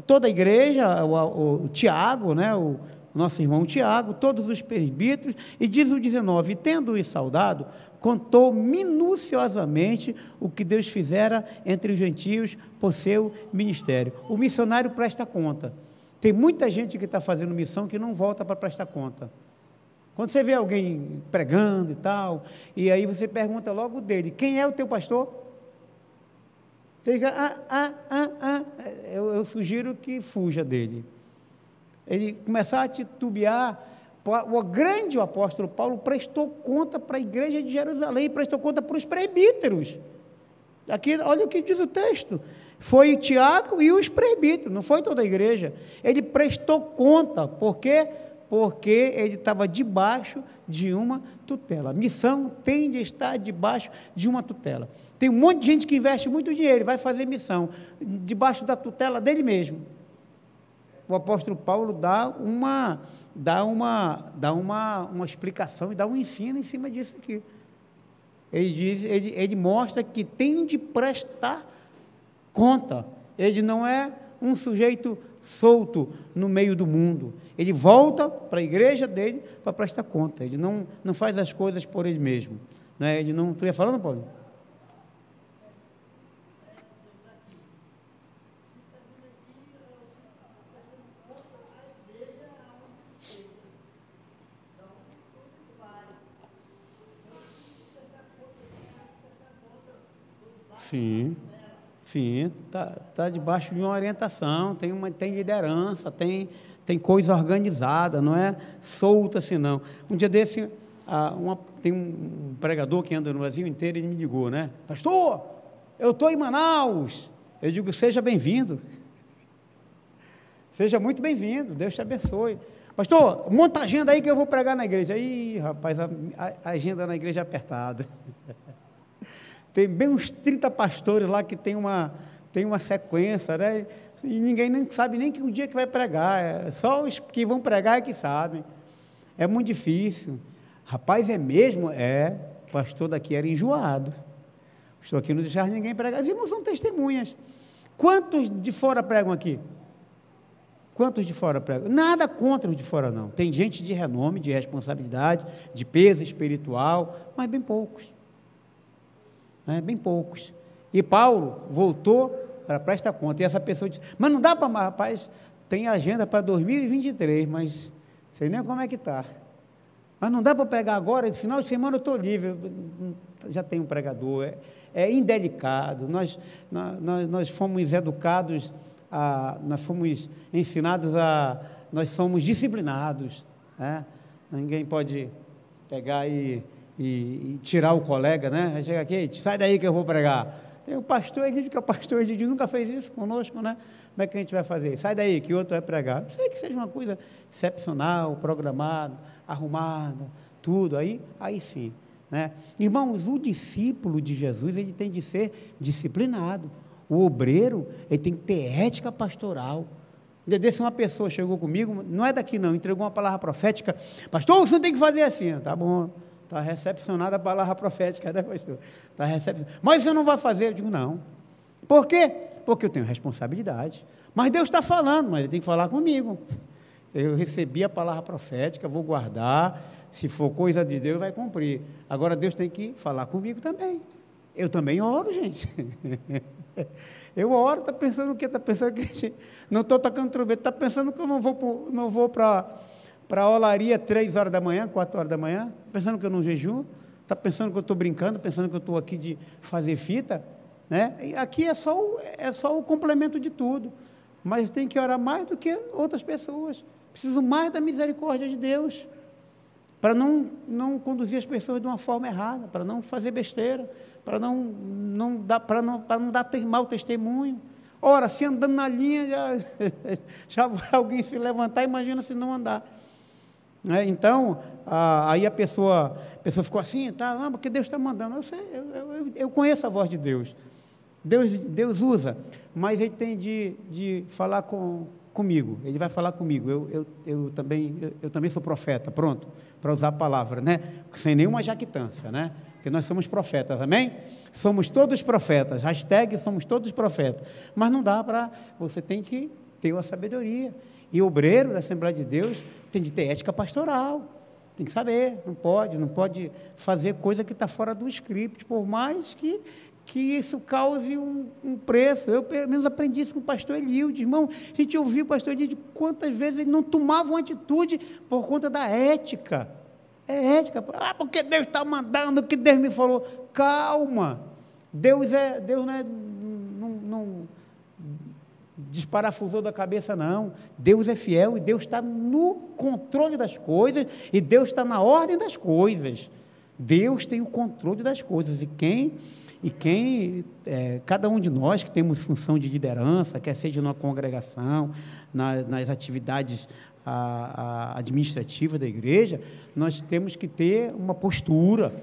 toda a igreja, o Tiago, né, o nosso irmão Tiago, todos os presbíteros, e diz o 19, tendo-os saudado, contou minuciosamente o que Deus fizera entre os gentios por seu ministério. O missionário presta conta. Tem muita gente que está fazendo missão que não volta para prestar conta. Quando você vê alguém pregando e tal, e aí você pergunta logo dele, quem é o teu pastor? Você diga, eu sugiro que fuja dele. Ele começar a titubear. O grande apóstolo Paulo prestou conta para a igreja de Jerusalém, prestou conta para os presbíteros. Aqui, olha o que diz o texto. Foi Tiago e os presbíteros, não foi toda a igreja. Ele prestou conta, por quê? Porque ele estava debaixo de uma tutela. Missão tem de estar debaixo de uma tutela. Tem um monte de gente que investe muito dinheiro, vai fazer missão, debaixo da tutela dele mesmo. O apóstolo Paulo dá uma explicação e dá um ensino em cima disso aqui. Ele mostra que tem de prestar conta. Ele não é um sujeito solto no meio do mundo. Ele volta para a igreja dele para prestar conta. Ele não faz as coisas por ele mesmo. Né? Ele não. Tu ia falando, Paulo? Sim, tá debaixo de uma orientação, tem liderança, tem coisa organizada, não é solta assim não. Um dia desse, tem um pregador que anda no Brasil inteiro, ele me ligou, né? Pastor, eu estou em Manaus. Eu digo, seja bem-vindo. Seja muito bem-vindo, Deus te abençoe. Pastor, monta a agenda aí que eu vou pregar na igreja. Ih, rapaz, a agenda na igreja é apertada. Tem bem uns 30 pastores lá que tem uma sequência, né? E ninguém nem sabe nem que o dia que vai pregar, só os que vão pregar é que sabem. É muito difícil. Rapaz, é mesmo? É, o pastor daqui era enjoado. O pastor aqui não deixava ninguém pregar. As irmãos são testemunhas. Quantos de fora pregam aqui? Quantos de fora pregam? Nada contra os de fora, não. Tem gente de renome, de responsabilidade, de peso espiritual, mas bem poucos. Bem poucos. E Paulo voltou para prestar conta. E essa pessoa disse, mas não dá para mais, rapaz, tem agenda para 2023, mas sei nem como é que está. Mas não dá para pegar agora, esse final de semana eu estou livre, já tem um pregador, é indelicado. Nós fomos educados, nós fomos ensinados nós somos disciplinados, né? Ninguém pode pegar e tirar o colega, né? Vai chegar aqui, sai daí que eu vou pregar. Tem o pastor, ele diz que o pastor ele nunca fez isso conosco, né? Como é que a gente vai fazer? Sai daí que o outro vai pregar. Não sei que seja uma coisa excepcional, programada, arrumada, tudo, aí sim, né? Irmãos, o discípulo de Jesus, ele tem de ser disciplinado. O obreiro, ele tem que ter ética pastoral. Um dia desse uma pessoa chegou comigo, não é daqui não, entregou uma palavra profética, pastor, você não tem que fazer assim, tá bom. Está recepcionada a palavra profética, né, pastor? Está recepcionada. Mas você não vai fazer? Eu digo, não. Por quê? Porque eu tenho responsabilidade. Mas Deus está falando, mas Ele tem que falar comigo. Eu recebi a palavra profética, vou guardar, se for coisa de Deus, vai cumprir. Agora Deus tem que falar comigo também. Eu também oro, gente. Eu oro, está pensando o quê? Está pensando que não estou tocando trombeta, está pensando que eu não vou para a olaria 3 horas da manhã, 4 horas da manhã, pensando que eu não jejuo, está pensando que eu estou brincando, pensando que eu estou aqui de fazer fita, né? E aqui é só o complemento de tudo, mas tem que orar mais do que outras pessoas, preciso mais da misericórdia de Deus, para não conduzir as pessoas de uma forma errada, para não fazer besteira, para não dar mau testemunho. Ora, se andando na linha, já vai alguém se levantar, imagina se não andar. né? Então, aí a pessoa ficou assim, tá, não, porque Deus está mandando. Eu conheço a voz de Deus. Deus usa, mas Ele tem de falar comigo. Ele vai falar comigo. Eu também sou profeta, pronto, para usar a palavra, né? Sem nenhuma jactância, né? Porque nós somos profetas, amém? Somos todos profetas, hashtag somos todos profetas. Mas não dá para, você tem que ter a sabedoria. E o obreiro da Assembleia de Deus tem de ter ética pastoral. Tem que saber, não pode fazer coisa que está fora do script, por mais que isso cause um preço. Eu, pelo menos, aprendi isso com o pastor Eliude, irmão. A gente ouviu o pastor Eliude quantas vezes ele não tomava uma atitude por conta da ética. É ética. Porque Deus está mandando, o que Deus me falou. Calma. Deus não desparafusou da cabeça, não. Deus é fiel e Deus está no controle das coisas e Deus está na ordem das coisas. Deus tem o controle das coisas cada um de nós que temos função de liderança, quer seja numa congregação, nas atividades administrativas da igreja, nós temos que ter uma postura.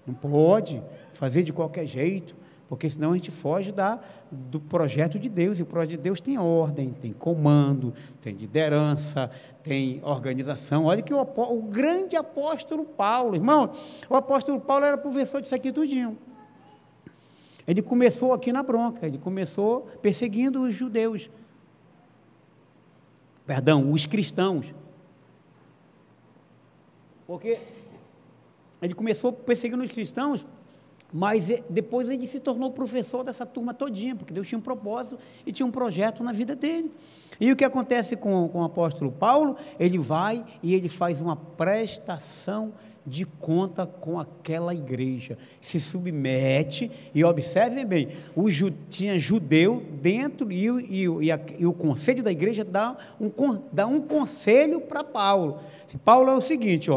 Não pode fazer de qualquer jeito, porque senão a gente foge do projeto de Deus, e o projeto de Deus tem ordem, tem comando, tem liderança, tem organização. Olha que o grande apóstolo Paulo, irmão, o apóstolo Paulo era professor disso aqui tudinho. Ele começou aqui na bronca, ele começou perseguindo os judeus, os cristãos, porque ele começou perseguindo os cristãos, mas depois ele se tornou professor dessa turma todinha, porque Deus tinha um propósito e tinha um projeto na vida dele. E o que acontece com o apóstolo Paulo? Ele vai e ele faz uma prestação de conta com aquela igreja, se submete, e observem bem, tinha judeu dentro, e o conselho da igreja dá um conselho para Paulo. Paulo é o seguinte,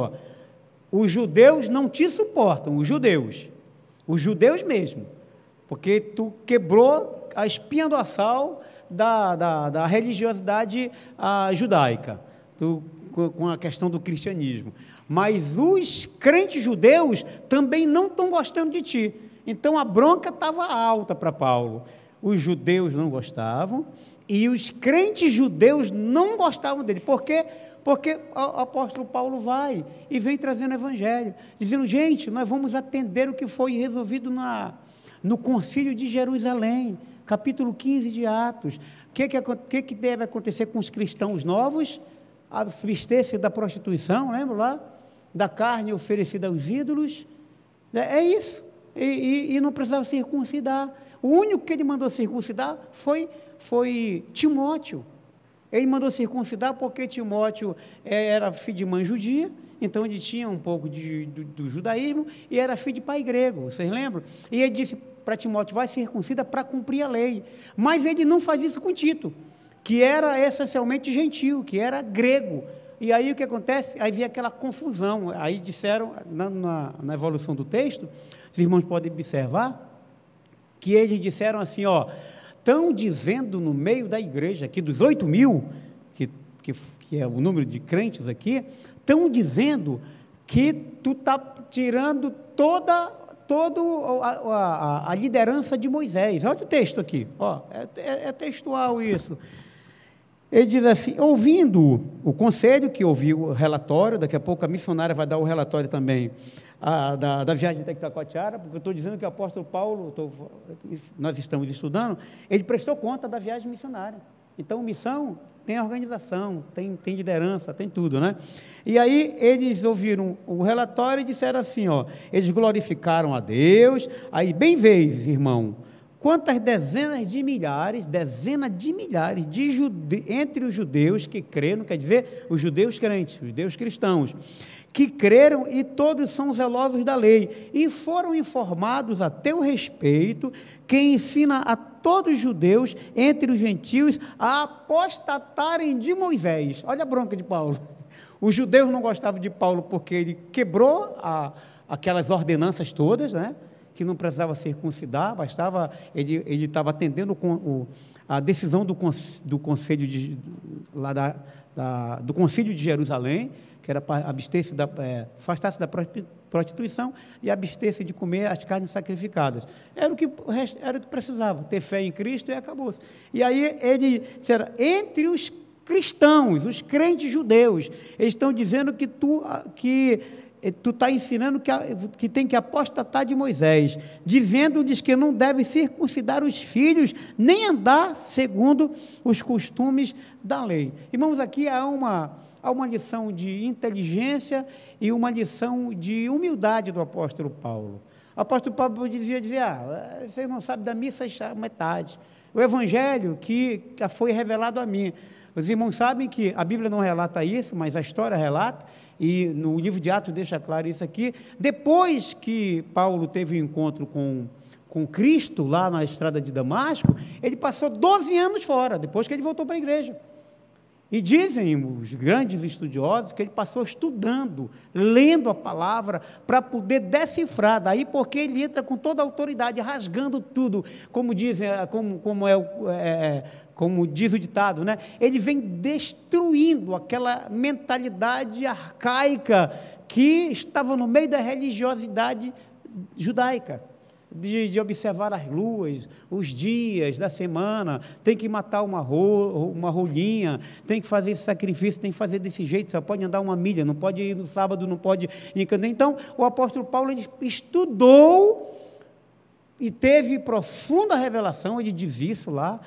os judeus não te suportam, os judeus mesmo, porque tu quebrou a espinha dorsal da religiosidade judaica, com a questão do cristianismo. Mas os crentes judeus também não estão gostando de ti. Então a bronca estava alta para Paulo. Os judeus não gostavam e os crentes judeus não gostavam dele. Por quê? Porque o apóstolo Paulo vai e vem trazendo o evangelho, dizendo, gente, nós vamos atender o que foi resolvido no concílio de Jerusalém, capítulo 15 de Atos. O que deve acontecer com os cristãos novos? Abster-se da prostituição, lembra lá? Da carne oferecida aos ídolos, é isso, e não precisava circuncidar. O único que ele mandou circuncidar foi Timóteo. Ele mandou circuncidar porque Timóteo era filho de mãe judia, então ele tinha um pouco do judaísmo, e era filho de pai grego, vocês lembram? E ele disse para Timóteo, vai circuncida para cumprir a lei, mas ele não faz isso com Tito, que era essencialmente gentil, que era grego. E aí o que acontece? Aí vem aquela confusão. Aí disseram, na evolução do texto, os irmãos podem observar, que eles disseram assim, estão dizendo no meio da igreja, aqui dos 8.000, que é o número de crentes aqui, estão dizendo que tu está tirando toda a liderança de Moisés. Olha o texto aqui, é textual isso. Ele diz assim, ouvindo o conselho, que ouviu o relatório, daqui a pouco a missionária vai dar o relatório também da viagem de Itacoatiara, porque eu estou dizendo que o apóstolo Paulo, nós estamos estudando, ele prestou conta da viagem missionária. Então, missão tem organização, tem liderança, tem tudo, né? E aí, eles ouviram o relatório e disseram assim, eles glorificaram a Deus, aí, bem vês, irmão, quantas dezenas de milhares entre os judeus que creram, quer dizer, os judeus crentes, os judeus cristãos, que creram e todos são zelosos da lei, e foram informados a teu respeito, que ensina a todos os judeus entre os gentios a apostatarem de Moisés. Olha a bronca de Paulo. Os judeus não gostavam de Paulo porque ele quebrou aquelas ordenanças todas, né? Que não precisava circuncidar, bastava, ele estava atendendo a decisão do Conselho do Concílio de Jerusalém, que era para afastar-se da prostituição e abster-se de comer as carnes sacrificadas. Era o que precisava, ter fé em Cristo, e acabou-se. E aí ele disse, entre os cristãos, os crentes judeus, eles estão dizendo que tu está ensinando que tem que apostatar de Moisés, dizendo-lhes que não deve circuncidar os filhos, nem andar segundo os costumes da lei. Irmãos, aqui há uma lição de inteligência e uma lição de humildade do apóstolo Paulo. O apóstolo Paulo dizia, vocês não sabem da missa metade. O evangelho que foi revelado a mim. Os irmãos sabem que a Bíblia não relata isso, mas a história relata, e no livro de Atos deixa claro isso aqui. Depois que Paulo teve um encontro com Cristo, lá na estrada de Damasco, ele passou 12 anos fora, depois que ele voltou para a igreja. E dizem os grandes estudiosos que ele passou estudando, lendo a palavra, para poder decifrar, daí porque ele entra com toda a autoridade, rasgando tudo, como dizem, como diz o ditado, né? Ele vem destruindo aquela mentalidade arcaica que estava no meio da religiosidade judaica, de observar as luas, os dias da semana, tem que matar uma rolinha, tem que fazer esse sacrifício, tem que fazer desse jeito, só pode andar uma milha, não pode ir no sábado, não pode ir. Então, o apóstolo Paulo ele estudou e teve profunda revelação, ele diz isso lá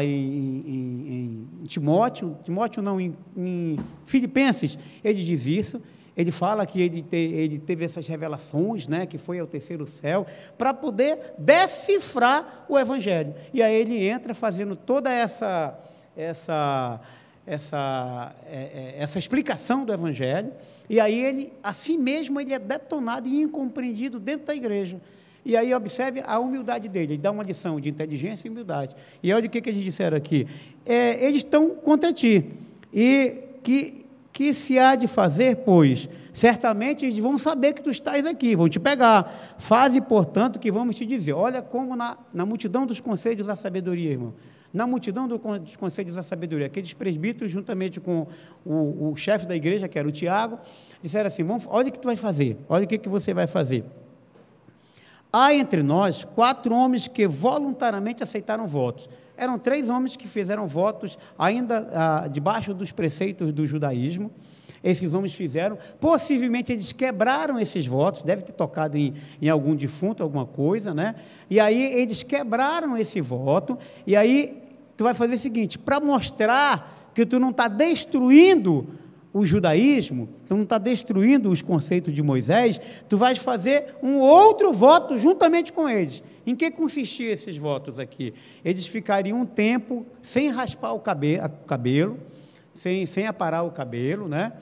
em Timóteo não, em Filipenses, ele diz isso. Ele fala que ele teve essas revelações, né, que foi ao terceiro céu, para poder decifrar o Evangelho. E aí ele entra fazendo toda essa explicação do Evangelho, e aí assim mesmo ele é detonado e incompreendido dentro da igreja. E aí observe a humildade dele, ele dá uma lição de inteligência e humildade. E olha o que eles disseram aqui, eles estão contra ti, e que se há de fazer, pois, certamente eles vão saber que tu estás aqui, vão te pegar, faze, portanto, que vamos te dizer. Olha como na multidão dos conselhos da sabedoria, irmão, na multidão dos conselhos da sabedoria, aqueles presbíteros, juntamente com o chefe da igreja, que era o Tiago, disseram assim, olha o que tu vai fazer, olha o que você vai fazer. Há entre nós 4 homens que voluntariamente aceitaram votos. Eram 3 homens que fizeram votos ainda debaixo dos preceitos do judaísmo. Esses homens fizeram, possivelmente eles quebraram esses votos, deve ter tocado em algum defunto, alguma coisa, né? E aí eles quebraram esse voto, e aí tu vai fazer o seguinte, para mostrar que tu não está destruindo o judaísmo, tu não está destruindo os conceitos de Moisés, tu vais fazer um outro voto juntamente com eles. Em que consistiam esses votos aqui? Eles ficariam um tempo sem raspar o cabelo, sem aparar o cabelo, né?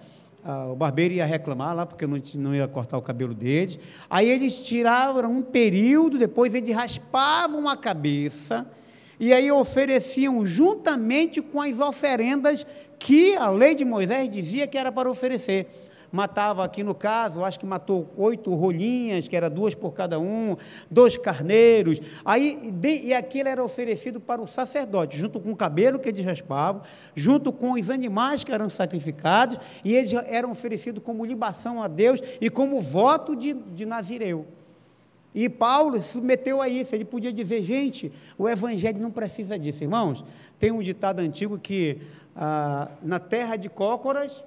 O barbeiro ia reclamar lá, porque não ia cortar o cabelo deles. Aí eles tiravam um período, depois eles raspavam a cabeça, e aí ofereciam juntamente com as oferendas que a lei de Moisés dizia que era para oferecer. Matava aqui no caso, acho que matou 8 rolinhas, que era 2 por cada um, 2 carneiros, e aquilo era oferecido para o sacerdote, junto com o cabelo que eles raspavam, junto com os animais que eram sacrificados, e eles eram oferecidos como libação a Deus e como voto de Nazireu. E Paulo se submeteu a isso, ele podia dizer, gente, o evangelho não precisa disso, irmãos. Tem um ditado antigo que na terra de cócoras,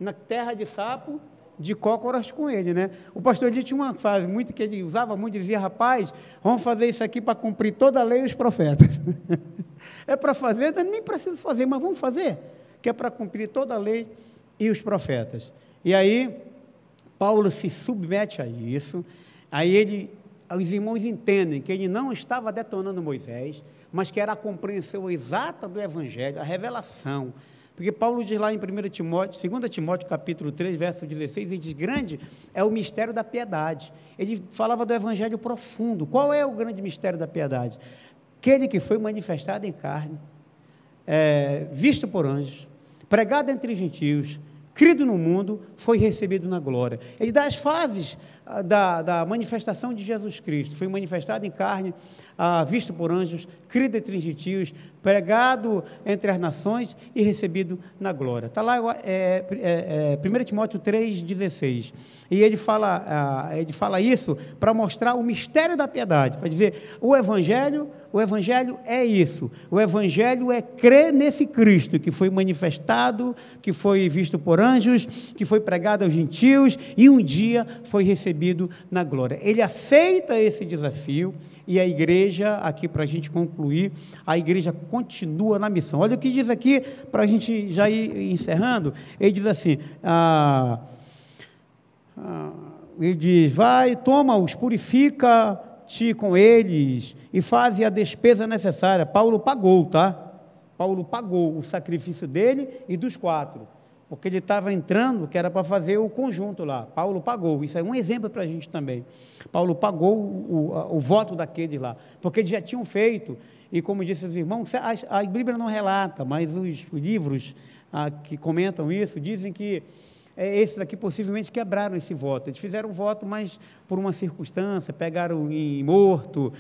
na terra de sapo, de cócoras com ele, né? O pastor Edith tinha uma frase muito que ele usava muito, dizia, rapaz, vamos fazer isso aqui para cumprir toda a lei e os profetas. É para fazer, nem preciso fazer, mas vamos fazer, que é para cumprir toda a lei e os profetas. E aí, Paulo se submete a isso, aí os irmãos entendem que ele não estava detonando Moisés, mas que era a compreensão exata do Evangelho, a revelação. Porque Paulo diz lá em 2 Timóteo capítulo 3, verso 16, ele diz, grande é o mistério da piedade. Ele falava do Evangelho profundo. Qual é o grande mistério da piedade? Aquele que foi manifestado em carne, visto por anjos, pregado entre gentios, crido no mundo, foi recebido na glória. Ele dá as fases da manifestação de Jesus Cristo. Foi manifestado em carne, visto por anjos, crido entre os gentios, pregado entre as nações e recebido na glória. Está lá, 1 Timóteo 3,16. E ele fala isso para mostrar o mistério da piedade, para dizer, o Evangelho é isso. O Evangelho é crer nesse Cristo que foi manifestado, que foi visto por anjos, que foi pregado aos gentios e um dia foi recebido na glória. Ele aceita esse desafio e a igreja, aqui para a gente concluir, a igreja continua na missão. Olha o que diz aqui, para a gente já ir encerrando. Ele diz assim, ele diz, vai, toma-os, purifica-te com eles e faze a despesa necessária. Paulo pagou, tá? Paulo pagou o sacrifício dele e dos 4, porque ele estava entrando, que era para fazer o conjunto lá. Paulo pagou, isso é um exemplo para a gente também. Paulo pagou o voto daqueles lá, porque eles já tinham feito, e como disse os irmãos, a Bíblia não relata, mas os livros que comentam isso, dizem que esses aqui possivelmente quebraram esse voto. Eles fizeram um voto, mas por uma circunstância, pegaram em morto,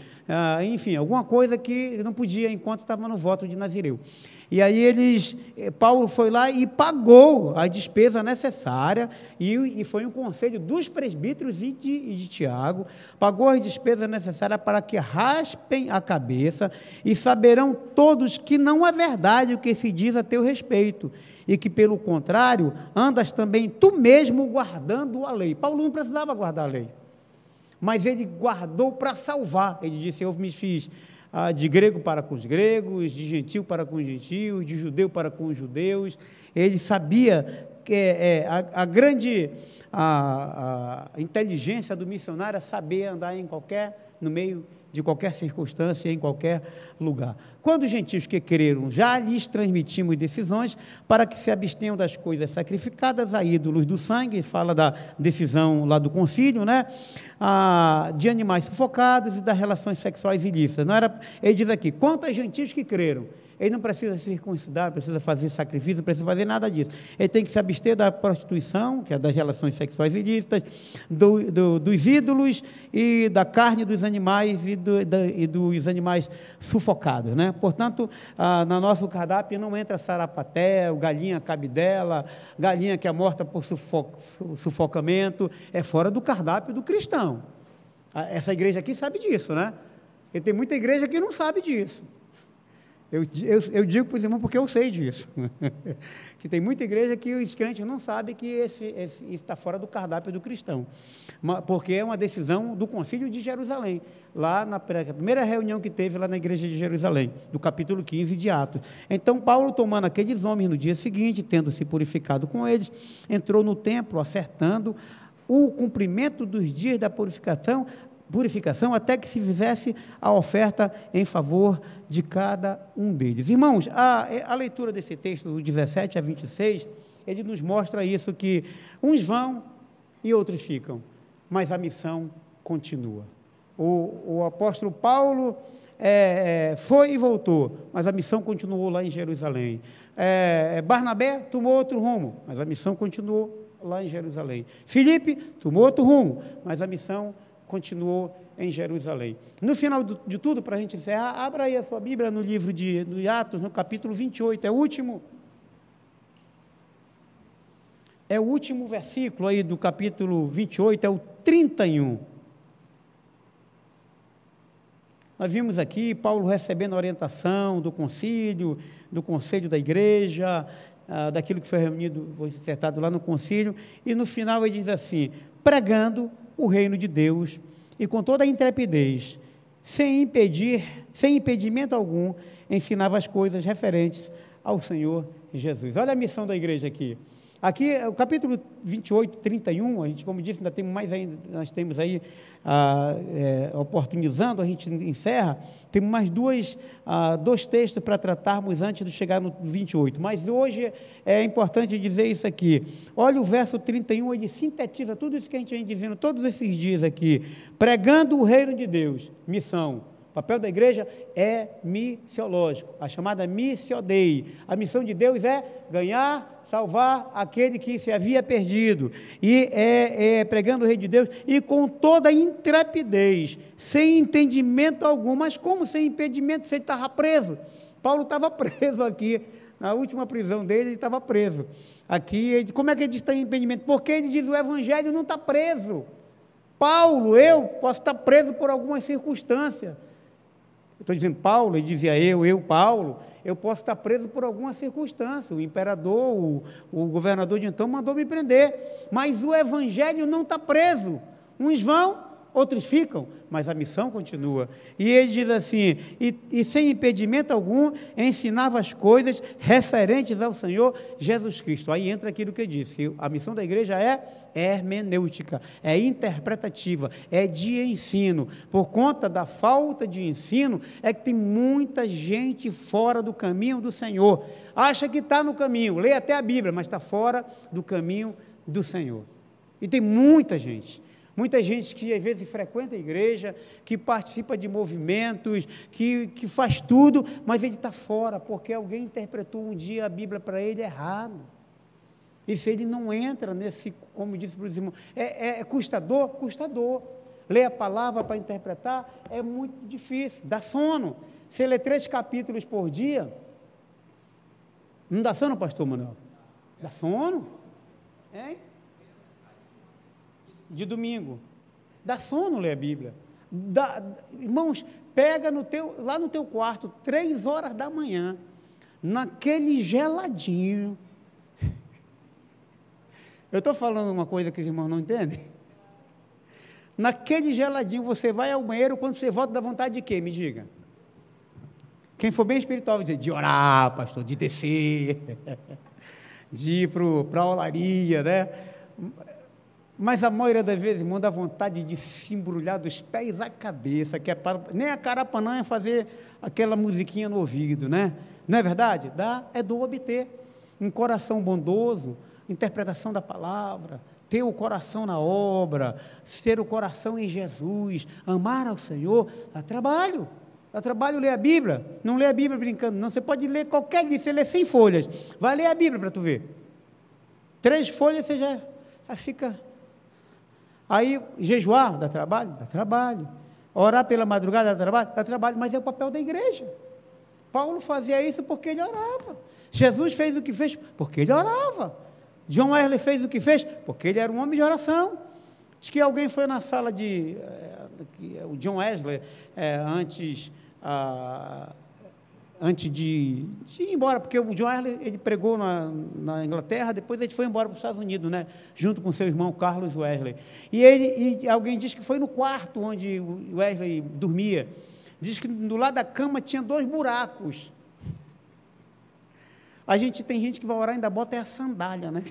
enfim, alguma coisa que não podia enquanto estava no voto de Nazireu. E aí Paulo foi lá e pagou a despesa necessária, e foi um conselho dos presbíteros e de Tiago, pagou a despesa necessária para que raspem a cabeça e saberão todos que não é verdade o que se diz a teu respeito, e que, pelo contrário, andas também tu mesmo guardando a lei. Paulo não precisava guardar a lei, mas ele guardou para salvar. Ele disse, eu me fiz de grego para com os gregos, de gentil para com os gentios, de judeu para com os judeus. Ele sabia que a grande inteligência do missionário é saber andar no meio de qualquer circunstância, em qualquer lugar. Quando os gentios que creram, já lhes transmitimos decisões para que se abstenham das coisas sacrificadas a ídolos do sangue, fala da decisão lá do concílio, né? De animais sufocados e das relações sexuais ilícitas. Ele diz aqui, quanto a gentios que creram, ele não precisa se circuncidar, não precisa fazer sacrifício, não precisa fazer nada disso. Ele tem que se abster da prostituição, que é das relações sexuais ilícitas, dos ídolos e da carne dos animais e dos animais sufocados, né? Portanto, no nosso cardápio não entra sarapatel, galinha cabidela, galinha que é morta por sufocamento, é fora do cardápio do cristão. Essa igreja aqui sabe disso, né? E tem muita igreja que não sabe disso. Eu digo para os irmãos porque eu sei disso, que tem muita igreja que os crentes não sabem que isso está fora do cardápio do cristão, porque é uma decisão do concílio de Jerusalém, lá na primeira reunião que teve lá na igreja de Jerusalém, do capítulo 15 de Atos. Então Paulo, tomando aqueles homens no dia seguinte, tendo se purificado com eles, entrou no templo, acertando o cumprimento dos dias da purificação, até que se fizesse a oferta em favor de cada um deles. Irmãos, a leitura desse texto, do 17 a 26, ele nos mostra isso, que uns vão e outros ficam, mas a missão continua. O apóstolo Paulo foi e voltou, mas a missão continuou lá em Jerusalém. Barnabé tomou outro rumo, mas a missão continuou lá em Jerusalém. Filipe tomou outro rumo, mas a missão continuou em Jerusalém. No final de tudo, para a gente encerrar, abra aí a sua Bíblia no livro de Atos, no capítulo 28, é o último versículo aí do capítulo 28, é o 31. Nós vimos aqui Paulo recebendo orientação do concílio, do conselho da igreja, daquilo que foi reunido, foi acertado lá no concílio, e no final ele diz assim, pregando o reino de Deus, e com toda a intrepidez, sem impedimento algum, ensinava as coisas referentes ao Senhor Jesus. Olha a missão da igreja aqui. Aqui, o capítulo 28, 31, a gente, como disse, ainda temos mais ainda, nós temos aí, oportunizando, a gente encerra, temos mais dois textos para tratarmos antes de chegar no 28, mas hoje é importante dizer isso aqui. Olha o verso 31, ele sintetiza tudo isso que a gente vem dizendo todos esses dias aqui, pregando o reino de Deus, missão, O papel da igreja é missiológico, a chamada missio Dei. A missão de Deus é ganhar, salvar aquele que se havia perdido. E pregando o Rei de Deus e com toda intrepidez, sem entendimento algum. Mas como sem impedimento se ele estava preso? Paulo estava preso aqui, na última prisão dele ele estava preso. Aqui, como é que ele diz que está em impedimento? Porque ele diz o evangelho não está preso. Paulo, eu posso estar preso por alguma circunstância. Estou dizendo Paulo, ele dizia eu, Paulo, eu posso estar preso por alguma circunstância. O imperador, o governador de então mandou me prender. Mas o evangelho não está preso. Uns vão, outros ficam, mas a missão continua. E ele diz assim, e sem impedimento algum, ensinava as coisas referentes ao Senhor Jesus Cristo. Aí entra aquilo que eu disse, a missão da igreja é hermenêutica, é interpretativa, é de ensino. Por conta da falta de ensino, é que tem muita gente fora do caminho do Senhor. Acha que está no caminho, lê até a Bíblia, mas está fora do caminho do Senhor. E tem muita gente que às vezes frequenta a igreja, que participa de movimentos, que faz tudo, mas ele está fora, porque alguém interpretou um dia a Bíblia para ele errado. E se ele não entra nesse, como disse para os irmãos, é custador? Custador. Ler a palavra para interpretar é muito difícil, dá sono. Você lê 3 capítulos por dia, não dá sono, pastor Manuel? Dá sono? Hein? De domingo, dá sono ler a Bíblia, irmãos, pega lá no teu quarto, 3 horas da manhã, naquele geladinho, eu estou falando uma coisa que os irmãos não entendem, naquele geladinho, você vai ao banheiro, quando você volta, dá vontade de quê? Me diga, quem for bem espiritual, vai dizer, de orar, pastor, de descer, de ir para a olaria, né? Mas a maioria das vezes, irmão, dá vontade de se embrulhar dos pés à cabeça, que nem a Carapanã é fazer aquela musiquinha no ouvido, né? Não é verdade? É do obter. Um coração bondoso, interpretação da palavra, ter o coração na obra, ter o coração em Jesus, amar ao Senhor, dá trabalho. Dá trabalho ler a Bíblia. Não lê a Bíblia brincando, não. Você pode ler qualquer dia, você lê 100 folhas. Vai ler a Bíblia para tu ver. 3 folhas você já fica... Aí, jejuar, dá trabalho? Dá trabalho. Orar pela madrugada, dá trabalho? Dá trabalho, mas é o papel da igreja. Paulo fazia isso porque ele orava. Jesus fez o que fez porque ele orava. John Wesley fez o que fez porque ele era um homem de oração. Diz que alguém foi na sala o John Wesley, antes de ir embora, porque o John Wesley, ele pregou na Inglaterra, depois ele foi embora para os Estados Unidos, né, junto com seu irmão Carlos Wesley, e alguém diz que foi no quarto onde o Wesley dormia, diz que do lado da cama tinha 2 buracos, tem gente que vai orar e ainda bota a sandália, né,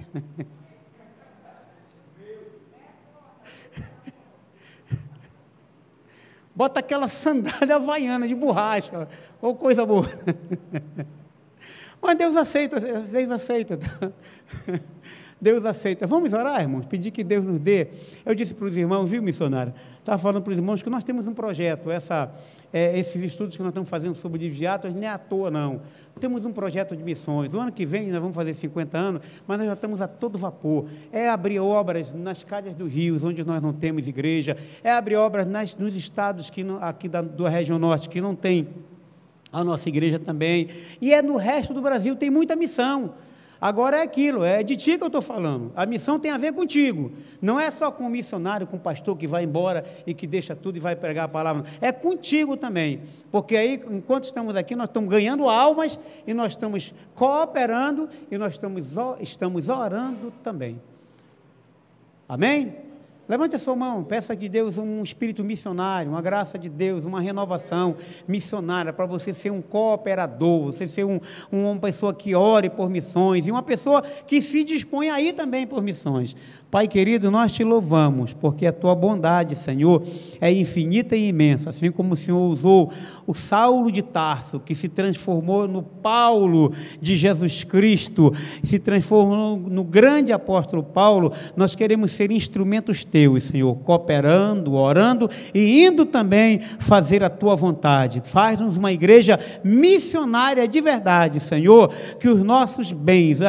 bota aquela sandália havaiana de borracha, ou coisa boa. Mas Deus aceita. Deus aceita. Vamos orar, irmãos? Pedir que Deus nos dê. Eu disse para os irmãos, viu, missionário? Estava falando para os irmãos que nós temos um projeto, esses estudos que nós estamos fazendo sobre desviados, não é à toa, não. Temos um projeto de missões. O ano que vem nós vamos fazer 50 anos, mas nós já estamos a todo vapor. É abrir obras nas calhas dos rios, onde nós não temos igreja. É abrir obras nos estados aqui da região norte, que não tem a nossa igreja também. E no resto do Brasil tem muita missão. Agora é aquilo, é de ti que eu estou falando. A missão tem a ver contigo. Não é só com o missionário, com o pastor que vai embora e que deixa tudo e vai pregar a palavra. É contigo também. Porque aí, enquanto estamos aqui, nós estamos ganhando almas e nós estamos cooperando e nós estamos orando também. Amém? Levante a sua mão, peça de Deus um espírito missionário, uma graça de Deus, uma renovação missionária, para você ser um cooperador, você ser uma pessoa que ore por missões, e uma pessoa que se dispõe a ir também por missões. Pai querido, nós te louvamos, porque a tua bondade, Senhor, é infinita e imensa, assim como o Senhor usou o Saulo de Tarso, que se transformou no Paulo de Jesus Cristo, se transformou no grande apóstolo Paulo. Nós queremos ser instrumentos teus, teus, Senhor, cooperando, orando e indo também fazer a tua vontade. Faz-nos uma igreja missionária de verdade, Senhor, que os nossos bens,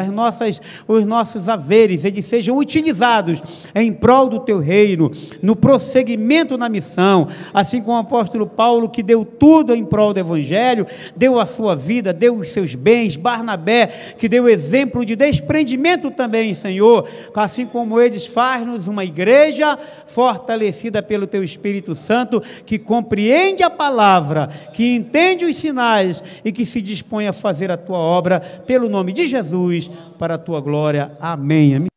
os nossos haveres, eles sejam utilizados em prol do teu reino, no prosseguimento na missão, assim como o apóstolo Paulo, que deu tudo em prol do evangelho, deu a sua vida, deu os seus bens, Barnabé, que deu exemplo de desprendimento também, Senhor, assim como eles, faz-nos uma igreja fortalecida pelo teu Espírito Santo, que compreende a palavra, que entende os sinais e que se dispõe a fazer a tua obra, pelo nome de Jesus, para a tua glória. Amém.